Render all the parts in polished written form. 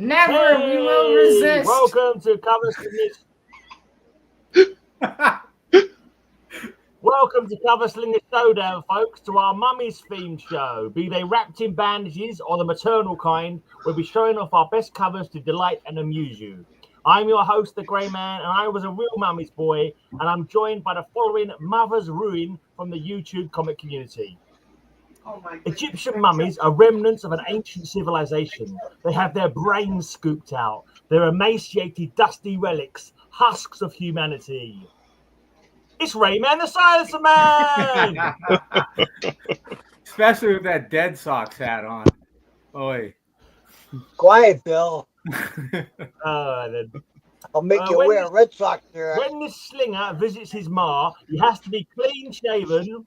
Never. We will resist. Welcome to Welcome to Slingers Showdown, folks, to our Mummies themed show. Be they wrapped in bandages or the maternal kind, we'll be showing off our best covers to delight and amuse you. I'm your host, the Grey Man, and I was a real Mummies boy, and I'm joined by the following Mother's Ruin from the YouTube comic community. Oh my Egyptian mummies are remnants of an ancient civilization. They have their brains scooped out. They're emaciated, dusty relics, husks of humanity. It's Rayman the Silencer Man! Especially with that Dead Sox hat on. Oi. Quiet, Bill. I'll make you wear a Red Sox shirt. When this slinger visits his ma, he has to be clean shaven.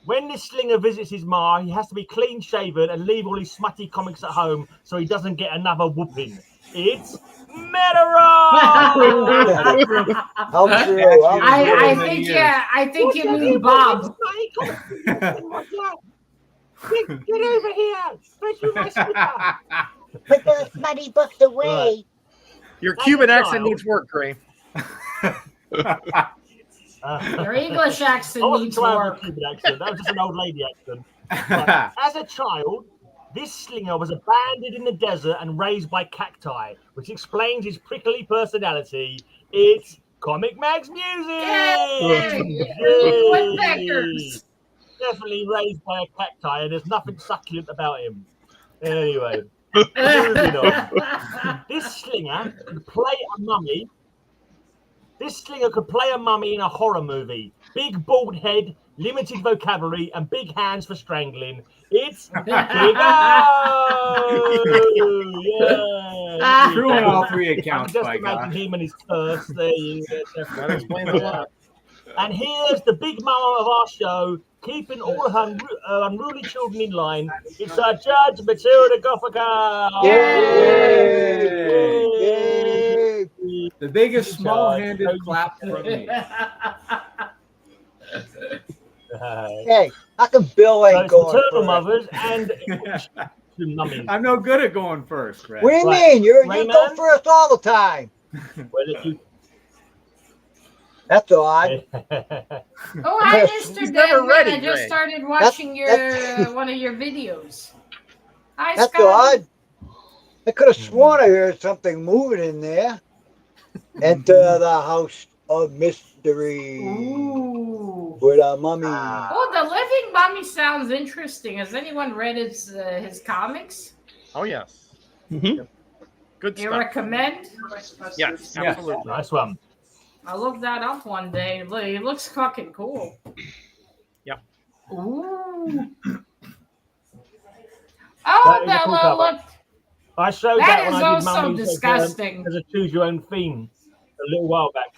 When this slinger visits his ma, he has to be clean shaven and leave all his smutty comics at home so he doesn't get another whooping. It's Metarog! I think you mean Bob. Get over here! Put those smutty books away. Your Cuban accent needs work, Gray. Your English accent needs work. Cuban accent. That was just an old lady accent. But as a child, this slinger was abandoned in the desert and raised by cacti, which explains his prickly personality. It's Comic Mag Musings! Woodpeckers! Definitely raised by a cacti, and there's nothing succulent about him. Anyway, moving on. This slinger could play a mummy. This slinger could play a mummy in a horror movie. Big bald head, limited vocabulary, and big hands for strangling. It's Big O! Yeah. True on all three accounts, I can just imagine him and his curse. There you go. That explains a lot. And here's the big mama of our show, keeping all her unruly children in line. It's our judge, Matilda Gothica. Yay! Yay! The biggest small-handed clap from me. Hey, how come Bill ain't going maternal first? mothers and mummies. I'm no good at going first, Red. What do you mean? You go first all the time. Where did you... That's odd. Oh, hi, Mr. Dan. I just started watching one of your videos. Hi, That's Scott. odd. I could have sworn I heard something moving in there. Enter the house of mystery. Ooh. With a mummy. Oh, the living mummy sounds interesting. Has anyone read his comics? Oh, yes. Mm-hmm. Good You stuff. recommend? Yes, absolutely. Nice one. I'll look that up one day. Look, it looks fucking cool. Yep. Ooh. Oh, That is a cool no, cover. look. I showed That that when is I did also mummies disgusting. as a choose-your-own theme a little while back.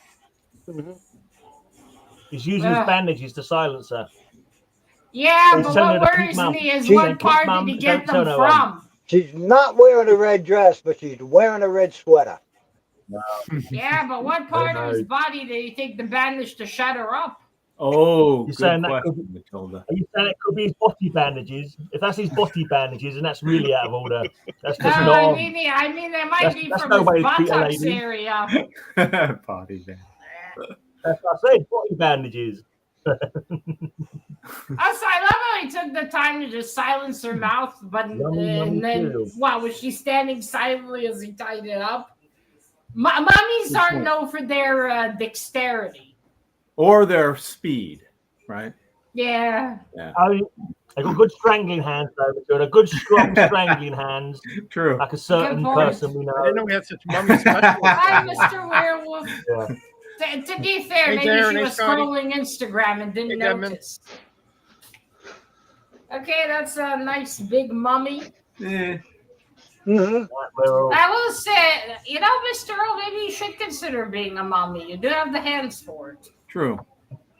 He's using his bandages to silence her. Yeah, He's but telling what her to worries keep mum. me is She's what saying, part "Keep mum, did he get don't them turn her on." from? She's not wearing a red dress, but she's wearing a red sweater. Yeah, but what part of his body did he take the bandage to shut her up? Oh, You're good saying that question, Matilda. Are you saying it could be his body bandages? If that's his body bandages, and that's really out of order. That's just No, not. I mean they might be that's from no his way to treat a buttocks lady. area. Body band. That's what I said. Body bandages. Also, I love how he took the time to just silence her mouth, but and then was she standing silently as he tied it up? Mummies aren't known for their dexterity Or their speed, right? Yeah. I got good strangling hands, though. Matilda. Good, strong strangling hands. True. Like a certain person we know. I didn't know we had such mummy specialists. Hi, Mr. Werewolf. Yeah. To be fair, Hey, maybe Darren, she hey, was Scotty. scrolling Instagram and didn't Hey, Deadman. notice. Okay, that's a nice big mummy. Eh. Mm-hmm. I will say, Mr. O, maybe you should consider being a mummy. You do have the hands for it. True.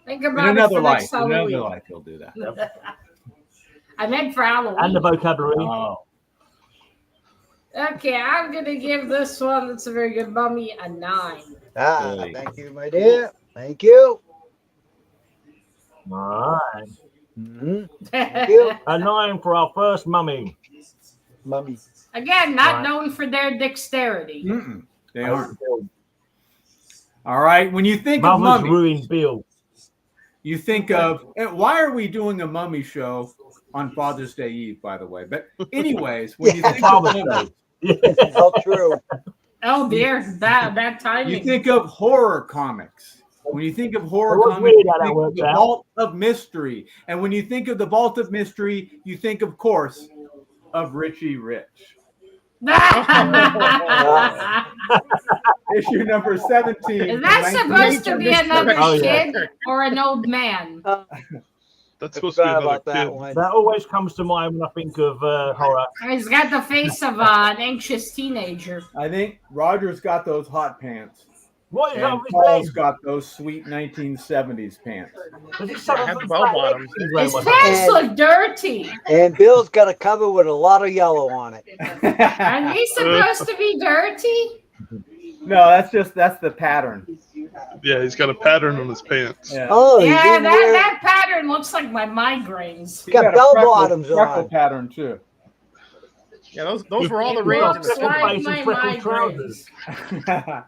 Think In about it another for life. next In Halloween. another life, he'll do that. I meant for Halloween. And the vocabulary. Oh. Okay, I'm going to give this one, that's a very good mummy, a 9. Really? Thank you, my dear. Thank you. All right. Mm-hmm. Thank you. A 9 for our first mummy. Mummy. Again, not known for their dexterity. Mm-mm, they aren't. All right. When you think of Mother's mummy, ruined Bill. you think of why are we doing a mummy show on Father's Day Eve, by the way? But anyways, when you think of Father's mummies, Day. It's all true. Oh dear, that timing. you think of horror comics. When you think of horror Well, comics, weird you how that think of works the out. Vault of Mystery. And when you think of the Vault of Mystery, you think, of course, of Richie Rich. Issue number 17. Is that supposed to be another Oh, yeah. kid or an old man? That's supposed to be Forgot another about that kid. one. That always comes to mind when I think of horror. He's got the face of an anxious teenager. I think Roger's got those hot pants. What is And up with Paul's his got those sweet 1970s pants. Does he suffer I have from bell flat bottoms. legs His syndrome or pants And- look dirty. And Bill's got a cover with a lot of yellow on it. Are these supposed to be dirty? No, that's the pattern. Yeah, he's got a pattern on his pants. Yeah. Oh, he Yeah, didn't wear that pattern looks like my migraines. He's got a bell freckle- bottoms freckle on. pattern too. Yeah, those were all the It rage in looks the second like place my in freckled trousers. migraines.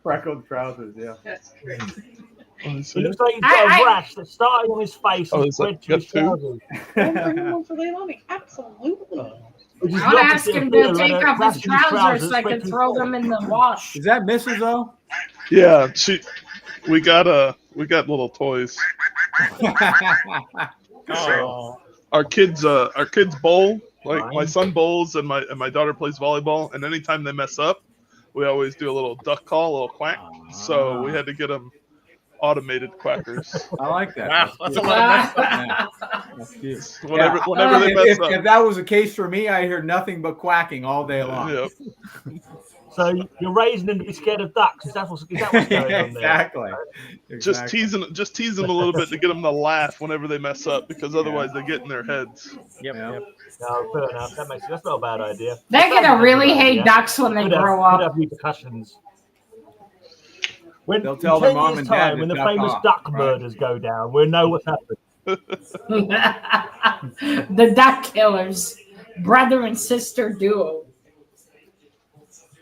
Freckled trousers, yeah. It looks like he's got a rash that's starting on his face Oh, and is spread that- to his got two? trousers. One for Leila Mommy. Absolutely. Which is I the want to ask opposite of him Bill, to take where off the his rash in his trousers so I spread can to his throw face. them in the wash. Is that Mrs. O? Yeah, we got little toys. Oh, Our kids bowl. Like my Fine. son bowls and my daughter plays volleyball, and anytime they mess up, we always do a little duck call, a little quack. So we had to get them automated quackers. I like that. wow, that's a cute. lot of mess up. Yeah, that's cute. Whenever Yeah. whenever they mess if up. that was the case for me, I hear nothing but quacking all day long. Yep. So you're raising them to be scared of ducks. Is that what's going on there? Exactly. Just teasing a little bit to get them to laugh whenever they mess up, because otherwise they get in their heads. Yep, Yeah. yep. No, fair enough. That's not a bad idea. They're gonna really hate Yeah. ducks when they Could have- grow could up. have repercussions. When They'll tell in their 10 mom years' and dad time, to when the duck famous off, duck right? murders go down, we'll know what's happened. The duck killers, brother and sister duo.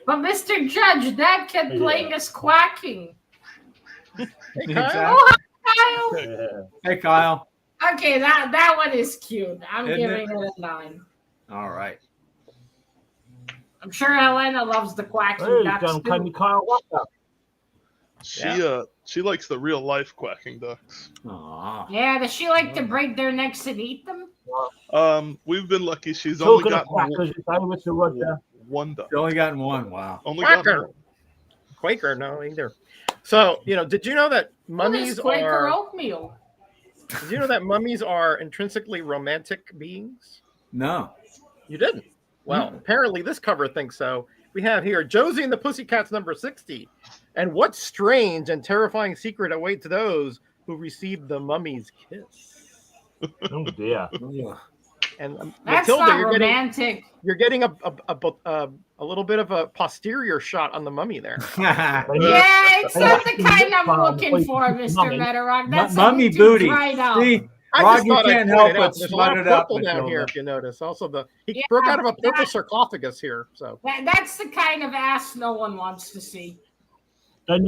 But Mr. Judge, that kid playing is quacking. Hey, Exactly. Kyle. Oh, Kyle. Yeah. Hey, Kyle. Okay, that one is cute. I'm Isn't giving it? it a 9. All right. I'm sure Helena loves the quacking Hey, ducks done too. Candy Kyle Walker. She likes the real life quacking ducks. Aw. Yeah, does she like to break their necks and eat them? We've been lucky. She's only Talking of gotten quackers, it's over to Roger. one duck. You only gotten one. Wow. Only gotten Quacker. one. Quaker, no, either. So, did you know that What is mummies Quaker are? oatmeal? Did you know that mummies are intrinsically romantic beings? No. You didn't. Well, apparently this cover thinks so. We have here Josie and the Pussycats number 60. And what strange and terrifying secret awaits those who receive the mummy's kiss? Oh dear. And That's Matilda, not you're romantic. getting a little bit of a posterior shot on the mummy there. Yeah, it's not the kind I'm looking for, Mr. Mummy. Metarog. That's Mummy a bit too booty. dried out. See, I Rod, just you thought I'd can't point help it but out. There's a lot smut of it up, purple down here, Matilda. if you notice. Also, he Yeah, broke out of a purple that- sarcophagus here. So That's the kind of ass no one wants to see. They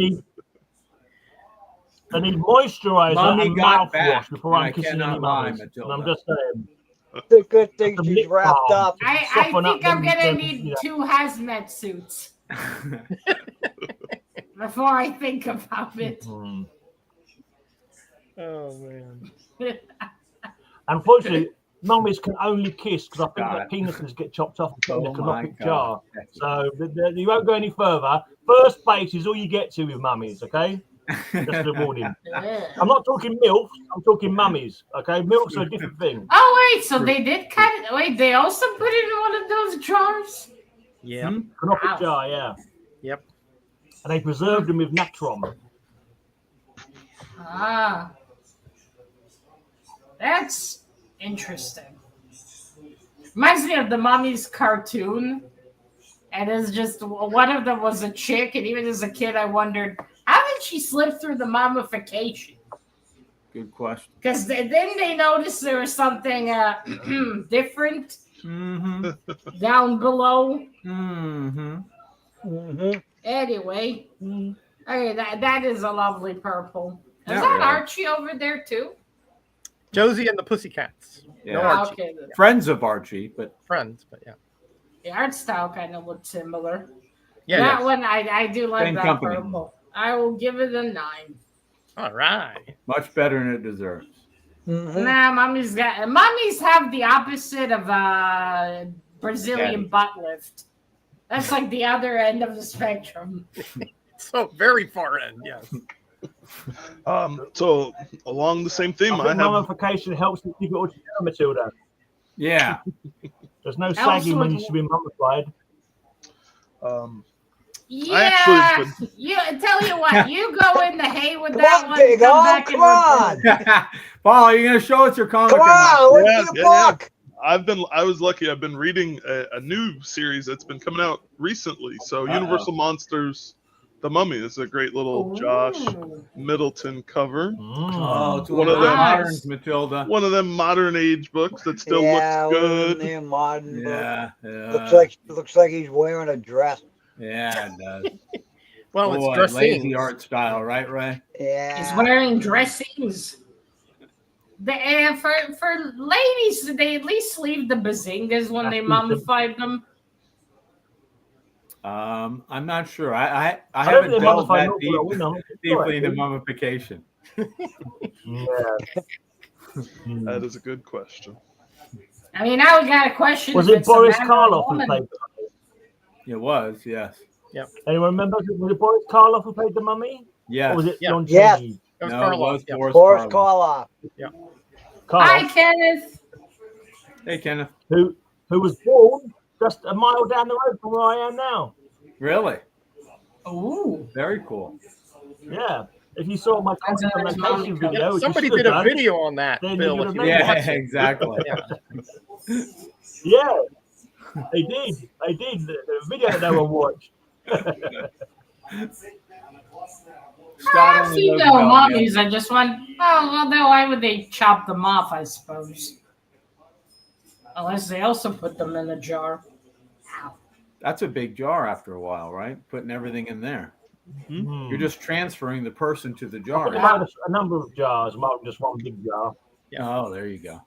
need moisturizer Mummy and got back, mouthwash before and I I'm kissing cannot any lie, mummies. And Matilda. I'm just saying. It's a good thing The she's lip wrapped balm. up. I Soften up think I'm them- gonna them, need you know. 2 hazmat suits before I think about it. Hmm. oh man. Unfortunately, mummies can only kiss because I think Got their it. penises get chopped off and put in a Oh my canopic God. jar. So you won't go any further. First base is all you get to with mummies, okay? Just a warning. I'm not talking milk, I'm talking mummies, okay? Milk's a different thing. Oh wait, so they did cut it. Wait, they also put it in one of those jars. Yeah. Canopic Wow. jar, yeah. Yep. And they preserved them with natron. Ah, that's interesting. Reminds me of the Mummies cartoon. And it's just one of them was a chick, and even as a kid, I wondered how did she slip through the mummification? Good question. Because then they noticed there was something different Mm-hmm. down below. Mm-hmm. Mm-hmm. Anyway, okay, that is a lovely purple. Is Not that really. Archie over there too? Josie and the Pussycats. Yeah. No Ah, Archie. okay. Then. Friends of Archie, but Friends, but yeah. The art style kind of looks similar. Yeah. That yes. one I do like Same that company. purple. I will give it a 9. All right. much better than it deserves. Mm-hmm. Nah, mummies have the opposite of Brazilian Daddy. butt lift. That's like the other end of the spectrum. So very far end, yes. So along the same theme, I I think have mummification helps you keep it all together, Matilda. Yeah. There's no sagging when you should be mummified. Yeah, you tell you what, you go in the hay with Come that on, one. Big Come O, back come and report. on. Paul, are you going to show us your comic? Come or not? on, Yeah, what's the yeah, book? I was lucky. I've been reading a new series that's been coming out recently. So Universal Monsters, The Mummy is a great little Josh Ooh. Middleton cover. Oh, it's One one of of the them- moderns, Matilda. One of them modern age books that still Yeah, looks one of good. them modern book. Yeah. Looks like he's wearing a dress. Yeah, it does. Well, Boy, it's dressing. lazy art style, right, Ray? Yeah. He's wearing dressings. For ladies, did they at least leave the bazingas when they mummified them? I'm not sure. I I don't haven't think they delved mummified that an awful lot of women. deeply into mummification. Yeah. That is a good question. I mean, now we got a question. Was if it it's a Boris man or a Karloff who woman. played the Mummy? It was, yes. Anyone remember? Was it Boris Karloff who played the Mummy? Yes. Or was it Yeah. John Yes. Chaney? It was No, Karloff, it was yeah. Boris Boris Karloff. Karloff. Hi, Karloff, Kenneth. Hey, Kenneth. who was born just a mile down the road from where I am now. Really? Ooh. Very cool. Yeah. If you saw my That's a nice location mummy video, which you Somebody should did have a done. video on that, Then Bill. you If would you have Yeah, watch it. exactly. Yeah. Yeah. They did. They did. The video that no one watched. Scott I've only seen knows no about mummies. I just went, oh, well, then why would they chop them off, I suppose? Unless they also put them in a jar. That's a big jar after a while, right? Putting everything in there. Hmm. You're just transferring the person to the But jar. they might have a number of jars, more than just one big jar. Oh, there you go.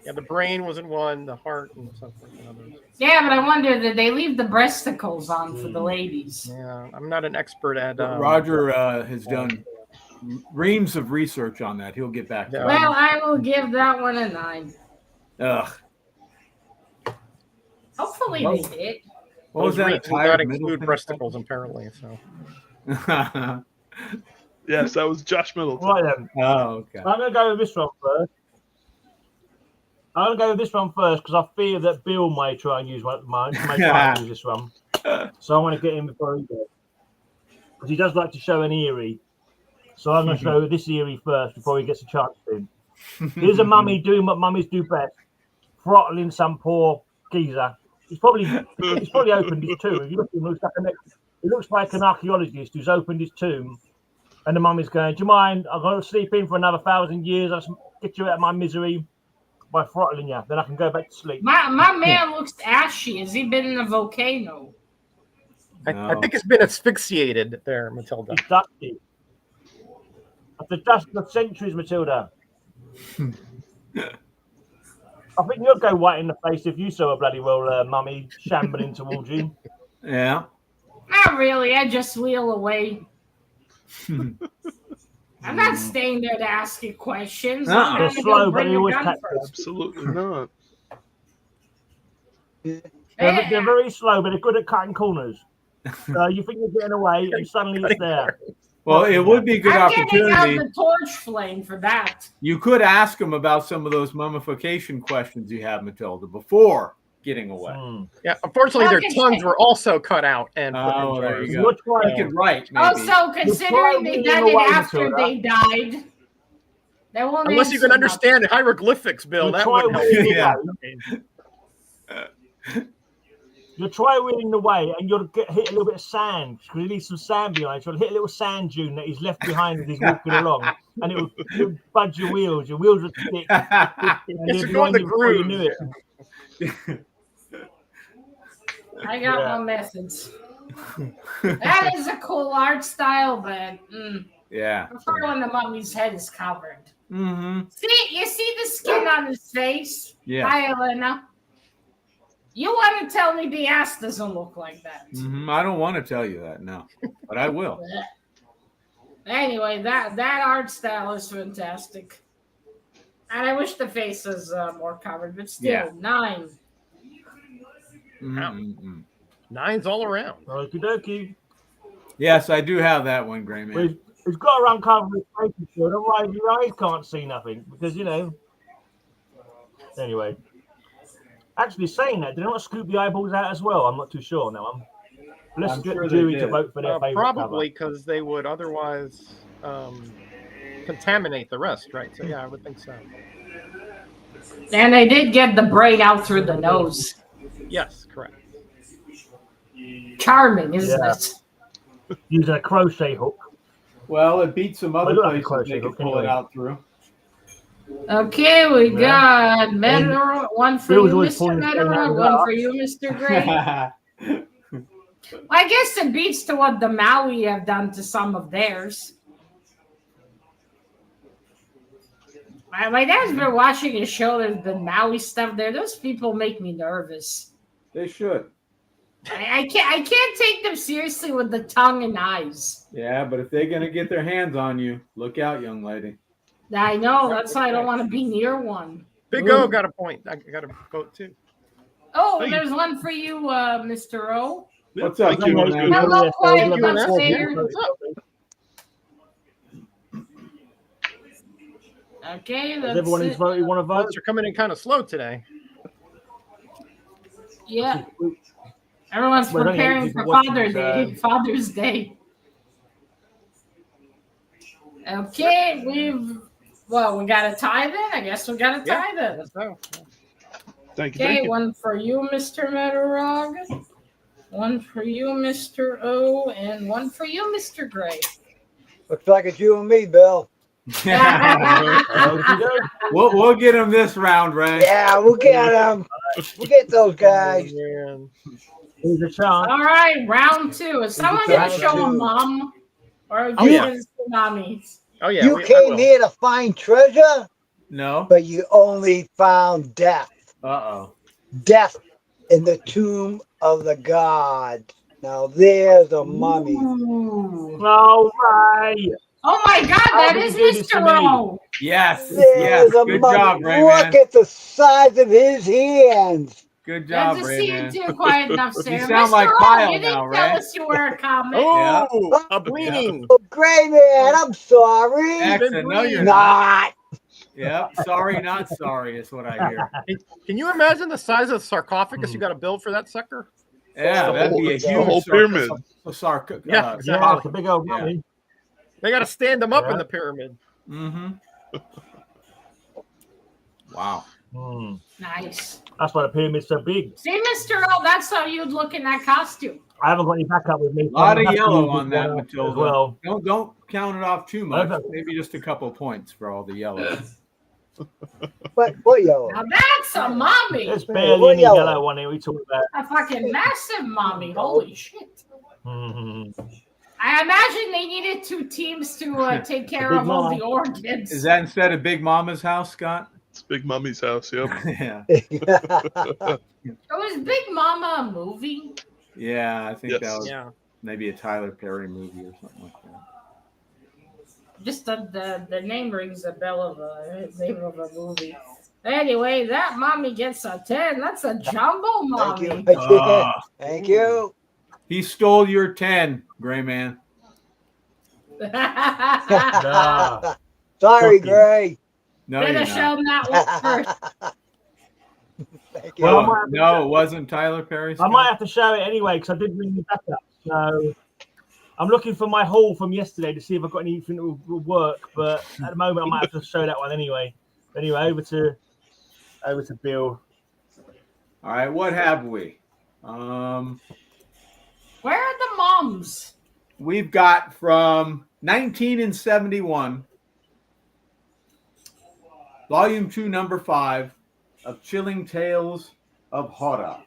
Yeah, the brain was in one, the heart and something in others. Yeah, but I wonder, did they leave the breasticles on for the ladies? Yeah, I'm not an expert at. Roger has done reams of research on that. He'll get back to Yeah. it. Well, I will give that one a 9. Ugh. Hopefully they did. What was that? A Reasons tired that include Middleton? breasticles, apparently. So Yes, that was Josh Middleton. Right then. Oh, okay. I'm going to go with this one first. I'm going to go with this one first because I fear that Bill may try and use mine. May try and use this one. So I want to get him before he does. Because he does like to show an eerie. So I'm going to show this eerie first before he gets a chance to. Here's a mummy doing what mummies do best. Throttling some poor geezer. He's probably opened his tomb. If you look at him, he looks like an archaeologist who's opened his tomb. And the mummy's going, do you mind? I'm going to sleep in for another 1,000 years. I'll get you out of my misery by throttling you. Then I can go back to sleep. My man looks ashy. Has he been in a volcano? I think it's been asphyxiated there, Matilda. He's dusty. After dust of centuries, Matilda. I think you'd go white in the face if you saw a bloody well mummy shambling towards you. Yeah. Not really. I just wheel away. I'm not staying there to ask you questions. I'm They're gonna go slow, but bring they a always gun catch first. Absolutely not. They're very slow, but they're good at cutting corners. You think you're getting away, and suddenly it's there. Well, it would be a good I'm getting out opportunity. the torch flame for that. You could ask him about some of those mummification questions you have, Matilda, before getting away. Hmm. Yeah, unfortunately, their Okay. tongues were also cut out and put Oh, in there jars. you You're go. trying- You could write, maybe. Also, considering they wheeling done it away, after Matilda. they died, they won't Unless you answer can understand hieroglyphics, Bill, You that try would help. wheeling Yeah. away. You'll try wheeling away, and you'll hit a little bit of sand because he leaves some sand behind. So you'll hit a little sand dune that he's left behind as he's walking along, and it'll budge your wheels. Your wheels will stick. And Yes, you'll you're be going on the you before you groove. knew it. I got my methods. That is a cool art style, but Yeah. I prefer when the mummy's head is covered. Mm-hmm. See, you see the skin on his face? Yeah. Hi, Elena. You want to tell me the ass doesn't look like that? Mm-hmm. I don't want to tell you that, no, but I will. Anyway, that art style is fantastic, and I wish the face was more covered, but still, 9. Mm-hmm. 9's all around. Okie dokie. Yes, I do have that one, Grey Man. He's got to uncover his face, otherwise your eyes can't see nothing. Because, Anyway. Actually, saying that, did they not scoop the eyeballs out as well? I'm not too sure now. Let's get the jury to vote for their favorite probably because they would otherwise contaminate the rest, right? So yeah, I would think so. And they did get the brain out through the nose. Yes, correct. Charming, isn't it? Using a crochet hook. Well, it beats some other like places they could pull it out through. Okay, we got Metarog, one for you, Mr. Metarog, one for you, Mr. Gray. I guess it beats to what the Maui have done to some of theirs. My dad's been watching a show. There's been Maui stuff there. Those people make me nervous. They should. I can't take them seriously with the tongue and eyes. Yeah, but if they're gonna get their hands on you, look out, young lady. I know. That's why I don't want to be near one. Big O got a point. I got a vote too. Oh, there's one for you, Mr. O. What's up? Thank you. Hello, quiet upstairs. Okay, Does that's everyone who's voted want to vote? Votes are coming in kind of slow today. Yeah. Everyone's preparing for Father's Day. Okay, we got a tie then? I guess we got a tie then. Thank you. Okay, one for you, Mr. Metarog. One for you, Mr. O, and one for you, Mr. Gray. Looks like it's you and me, Bill. We'll get them this round, Ray. Yeah, we'll get them. We'll get those guys. Here's a chance. All right, round 2. Is someone going to show a mom? Or are you going to see mommies? Oh, yeah. You came here to find treasure? No. But you only found death. Uh-oh. Death in the tomb of the god. Now there's a mummy. All right. Oh my God, that is Mr. O. Yes. There's a Good mummy. job, Ray. Look at the size of his hands. Good job, Good to Ray. see you too. Quiet enough, Sarah. You sound Mr. like O, Kal-El you didn't now, tell Ray. us you were a comic. Oh, a bleeding. Oh, Grey Man, I'm sorry. Excellent. No, you're not. Yep. Sorry, not sorry is what I hear. Can you imagine the size of the sarcophagus you got to build for that sucker? Yeah, that'd be a huge whole pyramid. Yeah, exactly. The big old mummy. They got to stand them up in the pyramid. Mm-hmm. Wow. Nice. That's why the pyramid's so big. See, Mr. O, that's how you'd look in that costume. I haven't got any backup with me. A lot of yellow on that, Matilda. As well. Don't count it off too much. Maybe just a couple points for all the yellow. What yellow? Now that's a mommy. There's barely any yellow one here we talk about. A fucking massive mommy. Holy shit. Mm-hmm. I imagine they needed 2 teams to take care of all the organs. Is that instead of Big Mama's house, Scott? It's Big Mummy's house, yep. Yeah. So is Big Mama a movie? Yeah, I think that was Yeah. maybe a Tyler Perry movie or something like that. Just the name rings a bell of a name of a movie. Anyway, that mommy gets a 10. That's a jumbo mommy. Thank you. Thank you. He stole your 10, Gray Man. Sorry, Gray. No, Better you're show not. them that one first. Thank you. Well, no, it wasn't Tyler Perry. I might have to show it anyway because I did bring the backup. So I'm looking for my haul from yesterday to see if I've got anything that will work. But at the moment, I might have to show that one anyway. Anyway, over to Bill. All right, what have we? Where are the moms? We've got from 1971, Volume 2, Number 5 of Chilling Tales of horror.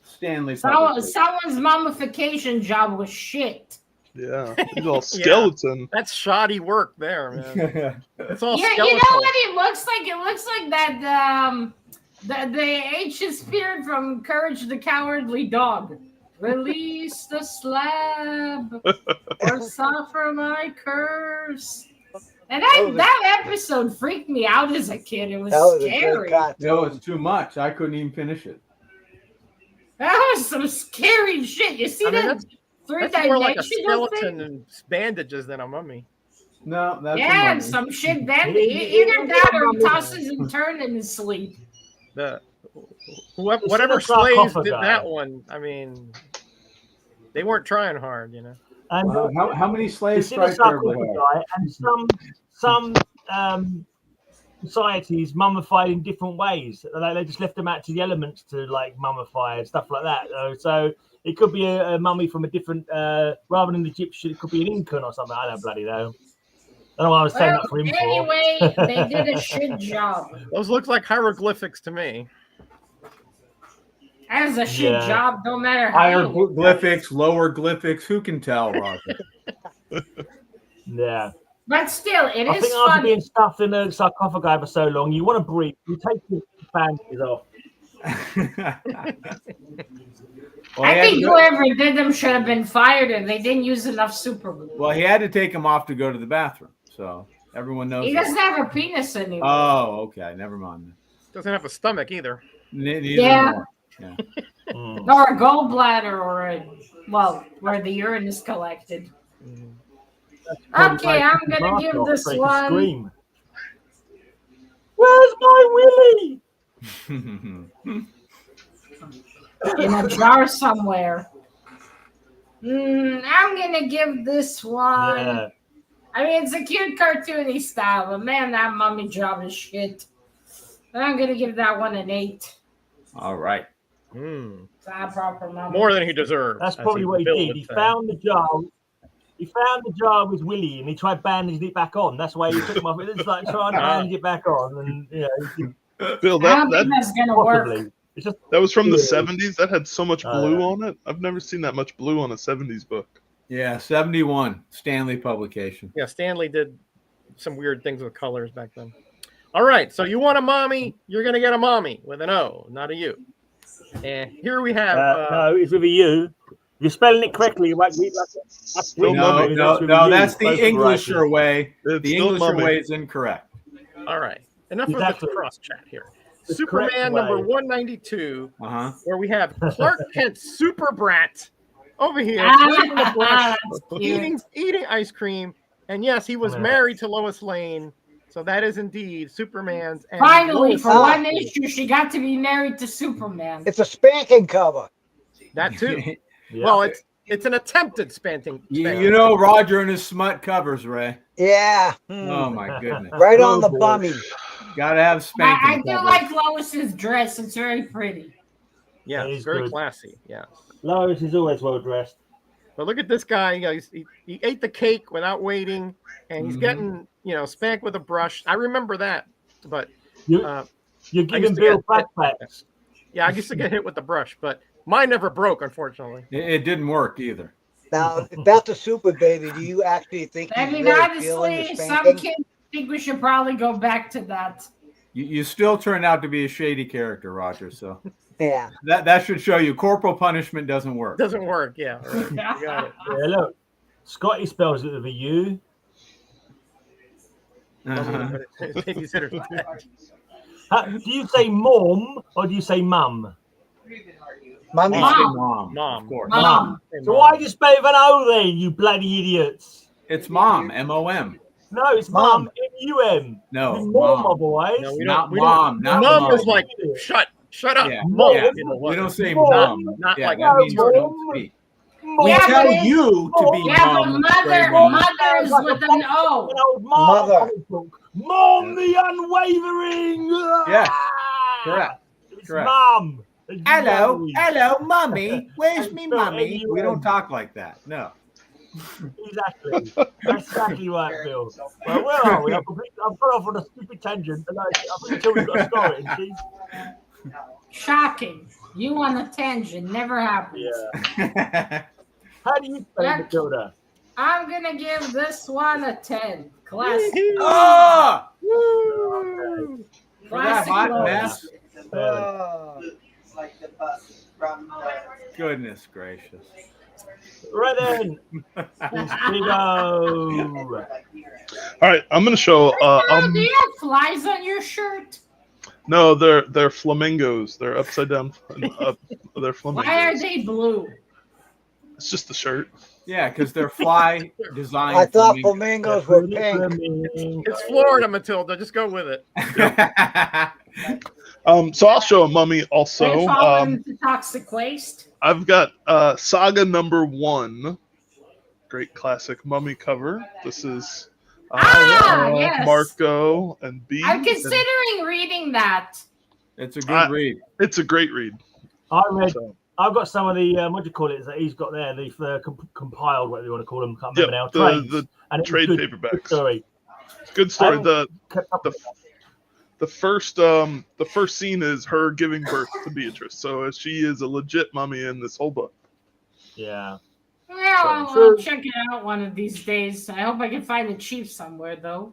Stanley. Someone's mummification job was shit. Yeah, he's all skeleton. That's shoddy work there, man. It's all Yeah, skeletal. you know what it looks like? It looks like that the ancient spirit from Courage the Cowardly Dog. Release the slab or suffer my curse. And that episode freaked me out as a kid. It was scary. No, it's too much. I couldn't even finish it. That was some scary shit. You see that? That's more like a skeleton and bandages than a mummy. No, that's and some shit bandage. Either that or he tosses and turns in his sleep. Whatever slaves did that one, I mean, they weren't trying hard, you know. And how many slaves strike there were? And some societies mummified in different ways. They just left them out to the elements to like mummify and stuff like that. So it could be a mummy from a different, rather than Egyptian, it could be an Incan or something. I don't bloody know. I don't know what I was saying that for him anyway, they did a shit job. Those look like hieroglyphics to me. As a shit job, no matter how. Hieroglyphics, lower glyphics, who can tell, Roger? Yeah. But still, it I is think fun. after being stuffed in a sarcophagi for so long, you want to breathe. You take your bandages off. I think whoever did them should have been fired if they didn't use enough super glue. Well, he had to take them off to go to the bathroom, so everyone knows. He doesn't have a penis anymore. Oh, okay. Never mind. Doesn't have a stomach either. Yeah. Or a gallbladder or where the urine is collected. Okay, I'm going to give this one. Scream. Where's my Willy? In a jar somewhere. I'm going to give this one. Yeah. I mean, it's a cute cartoony style, but man, that mummy job is shit. I'm going to give that one an 8. All right. It's not proper mummy. More than he deserves. That's probably what he did. He found the jar. He found the jar with Willy and he tried bandaging it back on. That's why he took him off. It's like trying to bandage it back on. And Bill, I don't think that's going to work. That was from the 70s. That had so much blue on it. I've never seen that much blue on a 70s book. Yeah, 71 Stanley publication. Yeah, Stanley did some weird things with colors back then. All right, so you want a mommy, you're going to get a mommy with an O, not a U. And here we have... no, it's with a U. If you're spelling it correctly, you might read like No, that's the Englisher way. It's the Englisher way is incorrect. All right, enough of the cross chat here. Superman number 192, where we have Clark Kent Super Brat over here playing the brush, eating ice cream, and yes, he was married to Lois Lane, so that is indeed Superman's. And finally, for one issue, she got to be married to Superman. It's a spanking cover. That too. Well, it's an attempted spanking. You know Roger and his smut covers, Ray. Yeah. Oh my goodness. Right on the bummy. Gotta have spanking. I do like Lois's dress. It's very pretty. Yeah, it's very classy. Yeah. Lois is always well dressed. But look at this guy. He ate the cake without waiting, and he's getting spanked with a brush. I remember that. But you're giving Bill flashbacks. Yeah, I used to get hit with the brush, but mine never broke, unfortunately. It didn't work either. Now, about the super baby, do you actually think I mean, honestly, some kids think we should probably go back to that. You still turned out to be a shady character, Roger, so yeah. That should show you corporal punishment doesn't work. Doesn't work, yeah. Right. You got it. Yeah, look. Scotty spells it with a U. Do you say mom or do you say mum? Mum. Of course. Mom. So why do you spell it with an O then, you bloody idiots? It's mom, M-O-M. No, it's mum, M-U-M. No, mom, my boys. No, not mom. Not mom is like shut up. Yeah. Mom. Yeah. We don't say mom. Not yeah, like that means you don't speak. We tell you to be mom. But mother is with an O. Mother. Mom, the unwavering. Yeah, correct. It's mom. Hello, mummy. Where's me, mummy? We don't talk like that. No. Exactly. That's exactly right, Bill. Well, where are we? I've gone off on a stupid tangent, and I think Matilda's got a story, and she's... Shocking. You on a tangent. Never happens. Yeah. How do you play Matilda? I'm going to give this one a 10. Classic. Oh! Okay. For that hot Classic mess. Goodness gracious. Right then. Let's go. All right, I'm gonna show. Do you have flies on your shirt? No, they're flamingos. They're upside down. They're flamingos. Why are they blue? It's just the shirt. Yeah, because they're fly designed. I thought flamingos were pink. It's Florida, Matilda. Just go with it. So I'll show a mummy also. They fall into toxic waste. I've got Saga #1, great classic mummy cover. This is yes. Marco and B. I'm considering reading that. It's a good read. It's a great read. I've got some of the what do you call it that he's got there, the compiled, whatever you want to call them. Can't remember now. The trade paperbacks. Good story. Good story. The first scene is her giving birth to Beatrice, so she is a legit mummy in this whole book. Yeah. Well, I'll check it out one of these days. I hope I can find it cheap somewhere, though.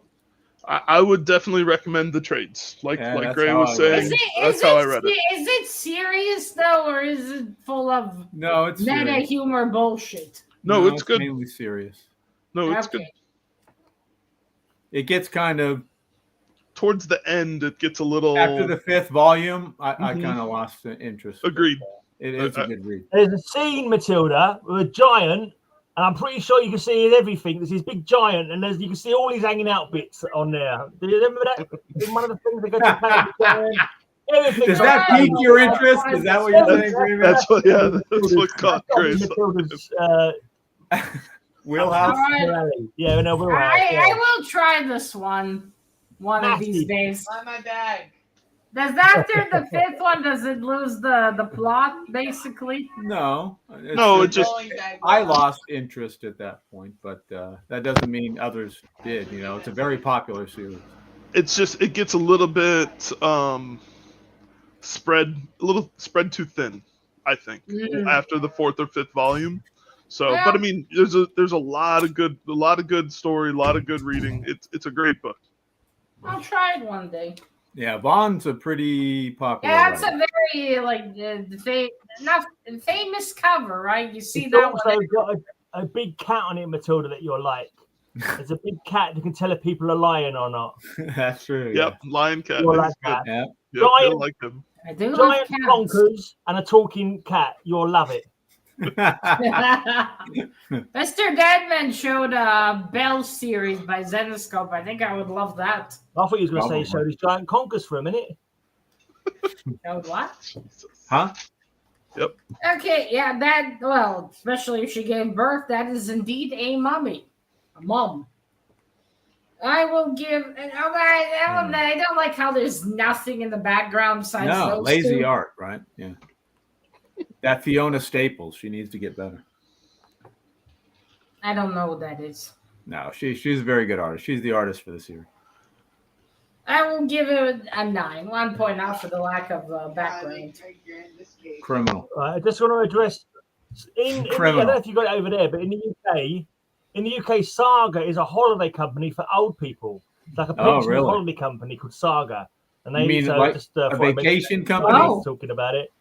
I would definitely recommend the trades, like Gray was saying. That's how I read it. Is it serious though, or is it full of it's meta serious. humor bullshit? No, it's good. Mainly serious. No, it's good. It gets kind of towards the end. It gets a little after the 5th volume. I kind of lost the interest. Agreed. It is a good read. There's a scene, Matilda, with a giant. And I'm pretty sure you can see everything. There's this big giant, and you can see all these hanging out bits on there. Do you remember that? In one of the things that go to the everything. Does that pique your interest? Is that what you're saying? That's what caught Grace. Wheelhouse. Right. Yeah, no, wheelhouse. I will try this one of these days. Buy my bag. Does after the 5th one, does it lose the plot basically? No. It just I lost interest at that point, but that doesn't mean others did. It's a very popular series. It's just it gets a little bit spread too thin, I think, after the 4th or 5th volume. So, but I mean, there's a lot of good story, a lot of good reading. It's a great book. I'll try it one day. Yeah, Vaughn's a pretty popular. Yeah, it's a very famous cover, right? You see that also one. got a big cat on it, Matilda, that you'll like. There's a big cat that can tell if people are lying or not. That's true. Yep, lion cat. You'll like that. Yeah. Yep, Giant, like them. I do love giant cats. bonkers and a talking cat. You'll love it. Mr. Deadman showed a Bell series by Zenoscope. I think I would love that. I thought you were going to say he showed his giant conkers for a minute. Showed what? Huh? Yep. Okay, yeah, especially if she gave birth, that is indeed a mummy. A mum. I will give. I don't like how there's nothing in the background besides those lazy two. art, right? Yeah. That Fiona Staples, she needs to get better. I don't know what that is. No, she's a very good artist. She's the artist for the series. I will give it a 9. 1 point out for the lack of background. Criminal. I just want to address. I don't know if you got it over there, but in the UK, Saga is a holiday company for old people. It's like a pension holiday company called Saga. And they mean like a vacation company? Talking about it.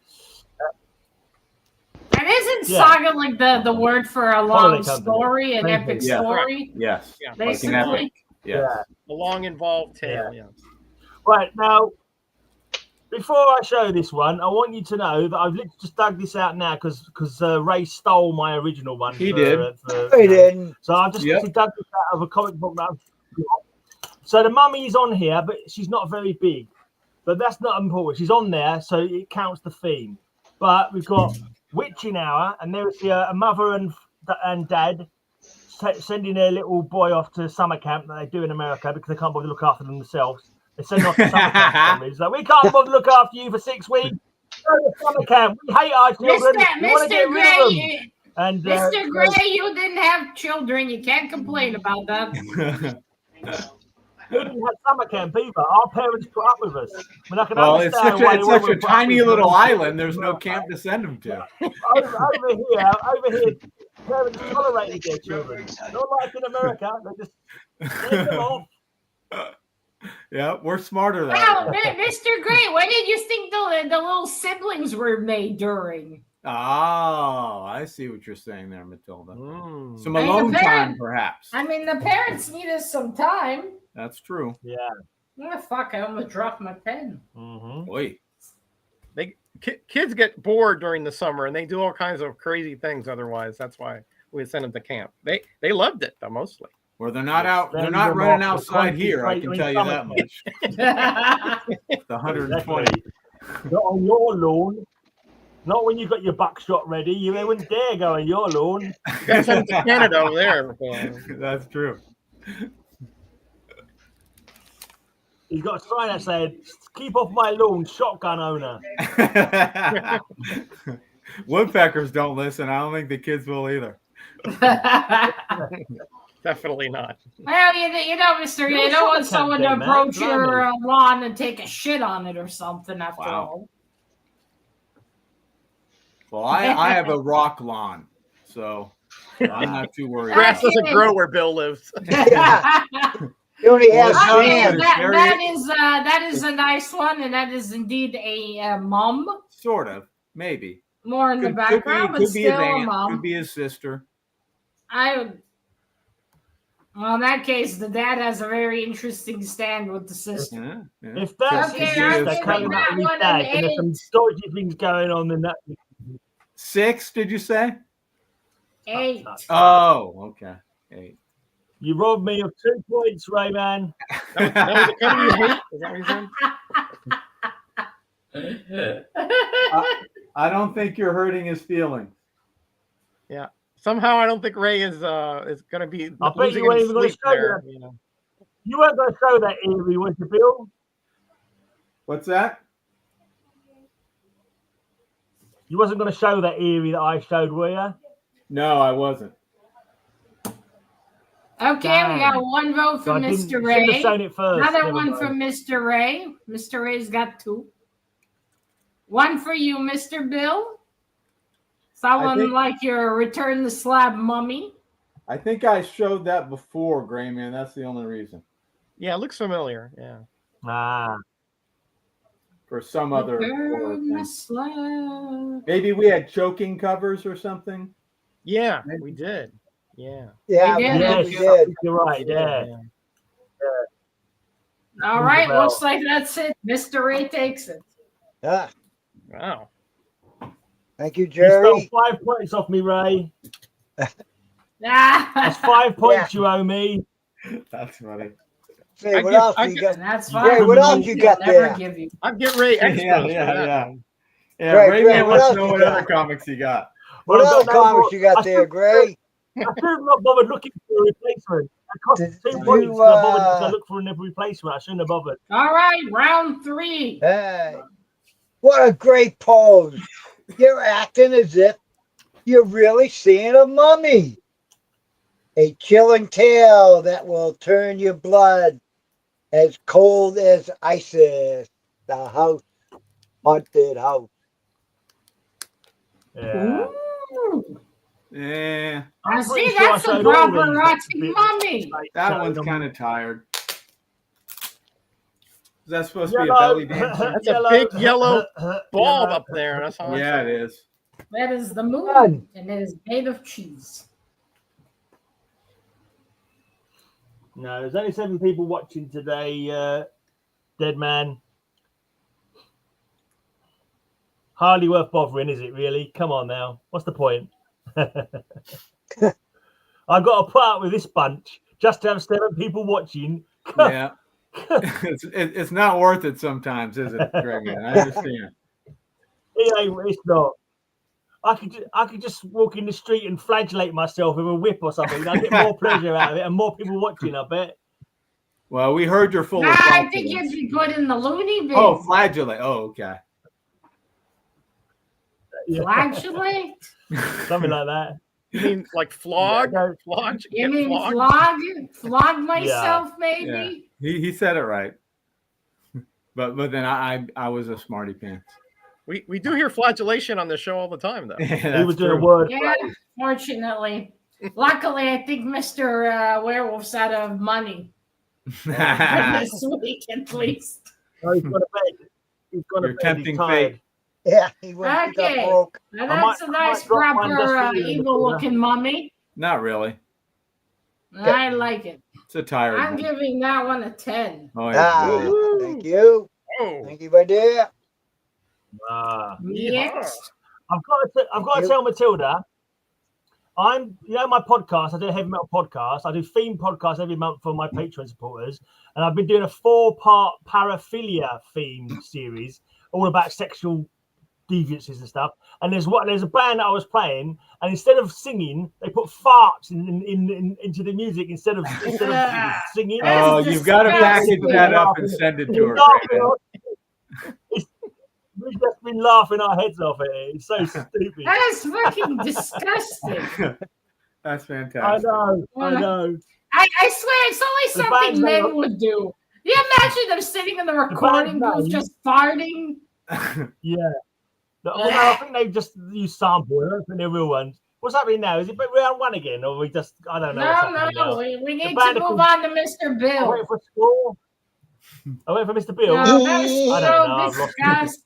And isn't Saga like the word for a long story, an epic story? Yes. Yeah. Basically. Like an epic. Yes. A long involved tale. Yeah. Right, now, before I show this one, I want you to know that I've literally just dug this out now because Ray stole my original one. He did. He didn't. So I've just dug this out of a comic book that I've got. So the mummy's on here, but she's not very big. But that's not important. She's on there, so it counts the theme. But we've got witching hour, and there's a mother and dad sending their little boy off to summer camp that they do in America because they can't bother to look after themselves. They send off to summer camp. It's like, we can't bother to look after you for 6 weeks. Go to summer camp. We hate our children. We want to get rid of them. And Mr. Gray, you didn't have children. You can't complain about that. we didn't have summer camp either. Our parents put up with us. I mean, I can Well, it's understand such why a, they it's such wouldn't a put up tiny with little us. island. There's no camp to send them to. Over here, parents tolerated their children. Not like in America, they just send them off. Yeah, we're smarter that Well, way. Mr. Gray, when did you think the little siblings were made during? Oh, I see what you're saying there, Matilda. Some I mean, alone the time, parent- perhaps. I mean, the parents needed some time. That's true. Yeah. Oh, fuck, I almost dropped my pen. Wait. Kids get bored during the summer and they do all kinds of crazy things otherwise. That's why we send them to camp. They loved it though, mostly. Well, they're not out. They're not running outside here. I can tell you that much. The 120. Not on your lawn. Not when you've got your buckshot ready. You wouldn't dare go on your lawn. You gotta send them to Canada over there. That's true. He's got a sign that said, "Keep off my lawn, shotgun owner." Woodpeckers don't listen. I don't think the kids will either. Definitely not. Well, you know, mister, you don't want someone to approach your lawn and take a shit on it or something after all. Well, I have a rock lawn, so I'm not too worried. Grass doesn't grow where Bill lives. You only have Okay, sand. that is a nice one, and that is indeed a mum. Sort of, maybe. More in the background, but still a mum. Could be his sister. Well, in that case, the dad has a very interesting stand with the sister. Yeah. If that's Okay, his I'm sister giving coming that out with his one dad, an and there's some 8. dodgy things going on in that. 6, did you say? 8. Oh, okay. 8. You robbed me of 2 points, Rayman. That was a kind of you hate? Is that what you said? I don't think you're hurting his feelings. Yeah. Somehow I don't think Ray is going to be. I bet you weren't even going to show there, that. you know. You weren't going to show that eerie, was you, Bill? What's that? You wasn't going to show that eerie that I showed, were you? No, I wasn't. Okay, we got one vote for Mr. Ray. Should have shown it first. Another one from Mr. Ray. Mr. Ray's got 2. One for you, Mr. Bill. Someone like your Return the Slab mummy. I think I showed that before, Gray Man. That's the only reason. Yeah, it looks familiar. Yeah. For some other Return the Slab. Maybe we had choking covers or something. Yeah, we did. Yeah. Yeah, yes, we did. You're right. Yeah. All right, looks like that's it. Mr. Ray takes it. Ah, Wow. thank you, You Jerry. stole 5 points off me, Ray. Ah, That's 5 points you owe me. That's funny. Say, what else you got? that's Ray, fine. what else you got Never there? give you. I'd get Ray extras. Yeah. Great, Ray great. Man What wants else to know you what got? other comics you got. What Well, other comics you got there, Gray? I should have not bothered looking for a replacement. It cost Did 2 you, points to bother to look for a replacement. I shouldn't have bothered. All right, round 3. Hey, what a great pose. You're acting as if you're really seeing a mummy. A chilling tale that will turn your blood as cold as ISIS. The house, haunted house. Yeah. Ooh. Yeah, I I'm pretty see, sure I that's a showed all proper these. rotting mummy. that one's kind of tired. Is that supposed to be a Yellow. belly dancer? That's a big yellow Bulb up there. That's how Yeah, it is. That is the moon, Done. and it is made of cheese. No, there's only 7 people watching today, Dead Man. Hardly worth bothering, is it really? Come on now. What's the point? I've got to put up with this bunch just to have 7 people watching. Yeah. It's not worth it sometimes, is it, Greg? I understand. It's not. I could just walk in the street and flagellate myself with a whip or something. I get more pleasure out of it and more people watching, I bet. Well, we heard you're full of I think confidence. you'd be good in the loony bin. Oh, flagellate. Oh, okay. Yeah. Flagellate? Something like that. You mean like flog? Yeah, no. Flog? You Get mean flogged? flog myself, maybe? Yeah. He said it right. But then I was a smarty pants. We do hear flagellation on the show all the time, though. He was doing a word. Yeah, fortunately. Luckily, I think Mr. Werewolf's out of money. For this week, at least. Oh, he's gone to bed. He's gone to You're bed. tempting He's tired. fate. Yeah, he went. He got Okay. broke. Now I that's might- a I nice, might drop mine proper, just for you, evil-looking mummy. Not really. I like it. It's a tired I'm one. giving that one a 10. Oh, yeah. Ah, thank you. Oh, Thank you, my dear. Next. I've got to tell Matilda, my podcast, I do a heavy metal podcast. I do theme podcasts every month for my Patreon supporters. And I've been doing a 4-part paraphilia theme series, all about sexual deviances and stuff. And there's a band that I was playing, and instead of singing, they put farts into the music instead of singing. Oh, you've got to package that up and send it to her. We've just been laughing our heads off at it. It's so stupid. That is fucking disgusting. That's fantastic. I know. I swear it's only The something band's men name- would do. You imagine them sitting in the recording band's booth name- just farting? Yeah. I think they just use sample. I don't think they're real ones. What's happening now? Is it round one again? Or we just, I don't know. what's happening No. now. We need to band move are on to Mr. I Bill. wait for score. I wait for Mr. Bill. No, that is I don't know, I've so lost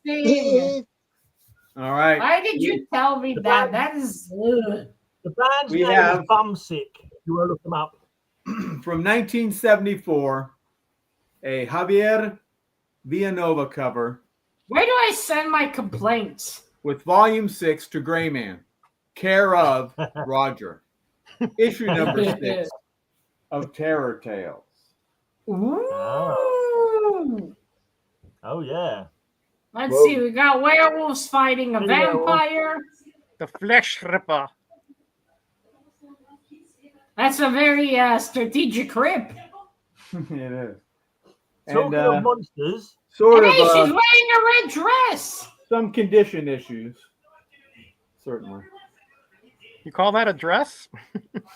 it. disgusting. All right. Why did you tell me The that? band- That is. Ugh. The band's We name have- is Bumsick. You want to look them up? From 1974, a Javier Villanova cover Where do I send my complaints? with Volume 6 to Greyman, care of Roger. Issue number 6 of Terror Tales. Ooh. Oh, yeah. Let's Whoa. see. We got werewolves fighting a vampire. the flesh ripper. That's a very strategic rip. It is. Talking And of monsters, sort Hey, she's of wearing a red dress. some condition issues. Certainly. You call that a dress?